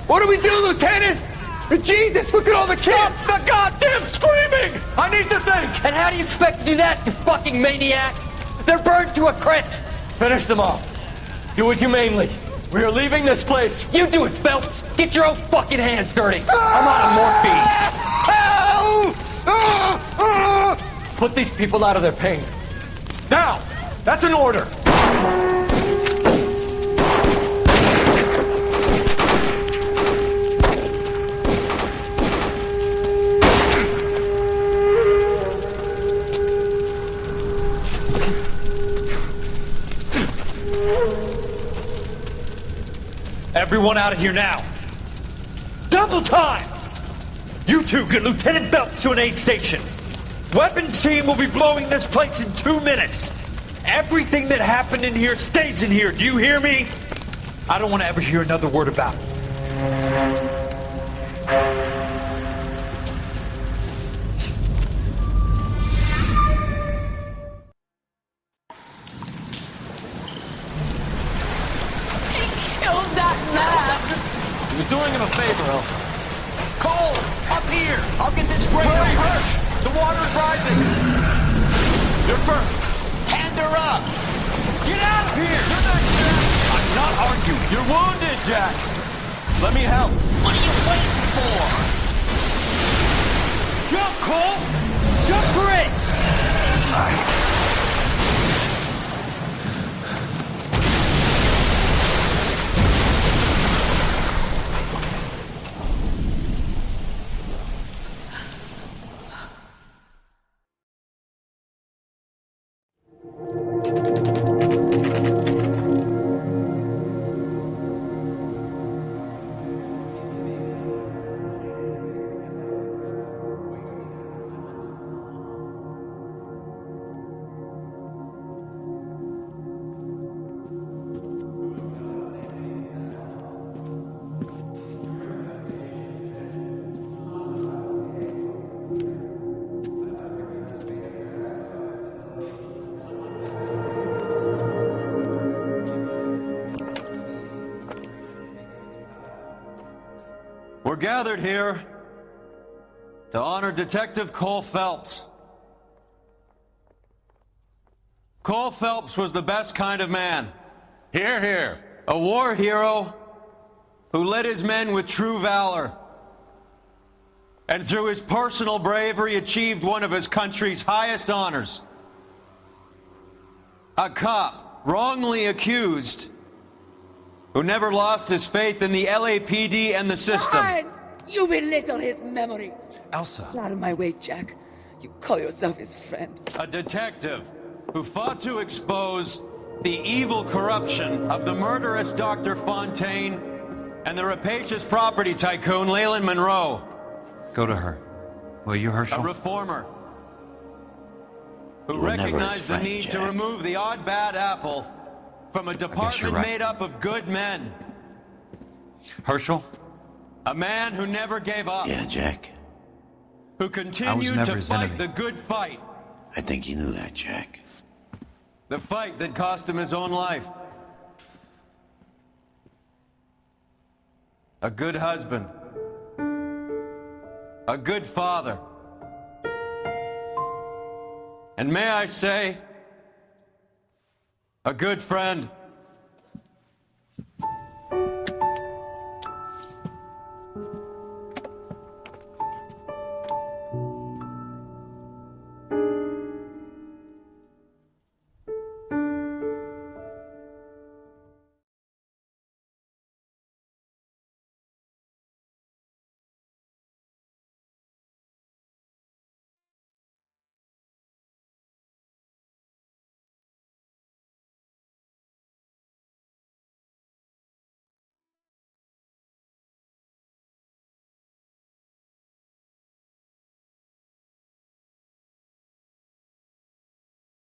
What do we do, Lieutenant? Jesus, look at all the kids! Stop the goddamn screaming! I need to think! And how do you expect to do that, you fucking maniac? They're burned to a crisp! Finish them off. Do it humanely. We are leaving this place. You do it, Phelps! Get your own fucking hands dirty! I'm out of morphine! Put these people out of their pain. Now! That's an order! Everyone out of here now. Double time! You two get Lieutenant Phelps to an aid station. Weapons team will be blowing this place in 2 minutes. Everything that happened in here stays in here. Do you hear me? I don't want to ever hear another word about it. He was doing him a favor, Elsa. Cole! Up here! I'll get this great hurt! The water's rising! You're first! Hand her up! Get out of here! You're not Jack! I'm not arguing! You're wounded, Jack! Let me help! What are you waiting for? Jump, Cole! Jump for it! We're gathered here to honor Detective Cole Phelps. Cole Phelps was the best kind of man. Hear, hear. A war hero who led his men with true valor. And through his personal bravery achieved one of his country's highest honors. A cop wrongly accused who never lost his faith in the LAPD and the system. Fine. You belittle his memory. Elsa. Get out of my way, Jack. You call yourself his friend. A detective who fought to expose the evil corruption of the murderous Dr. Fontaine and the rapacious property tycoon Leyland Monroe. Go to her. Will you, Herschel? A reformer who You were never his recognized friend, the need Jack. to remove the odd bad apple from a department right. made up of good men. Herschel? A man who never gave up. Yeah, Jack. Who continued never to his fight enemy. the good fight. I think you knew that, Jack. The fight that cost him his own life. A good husband. A good father. And may I say, a good friend.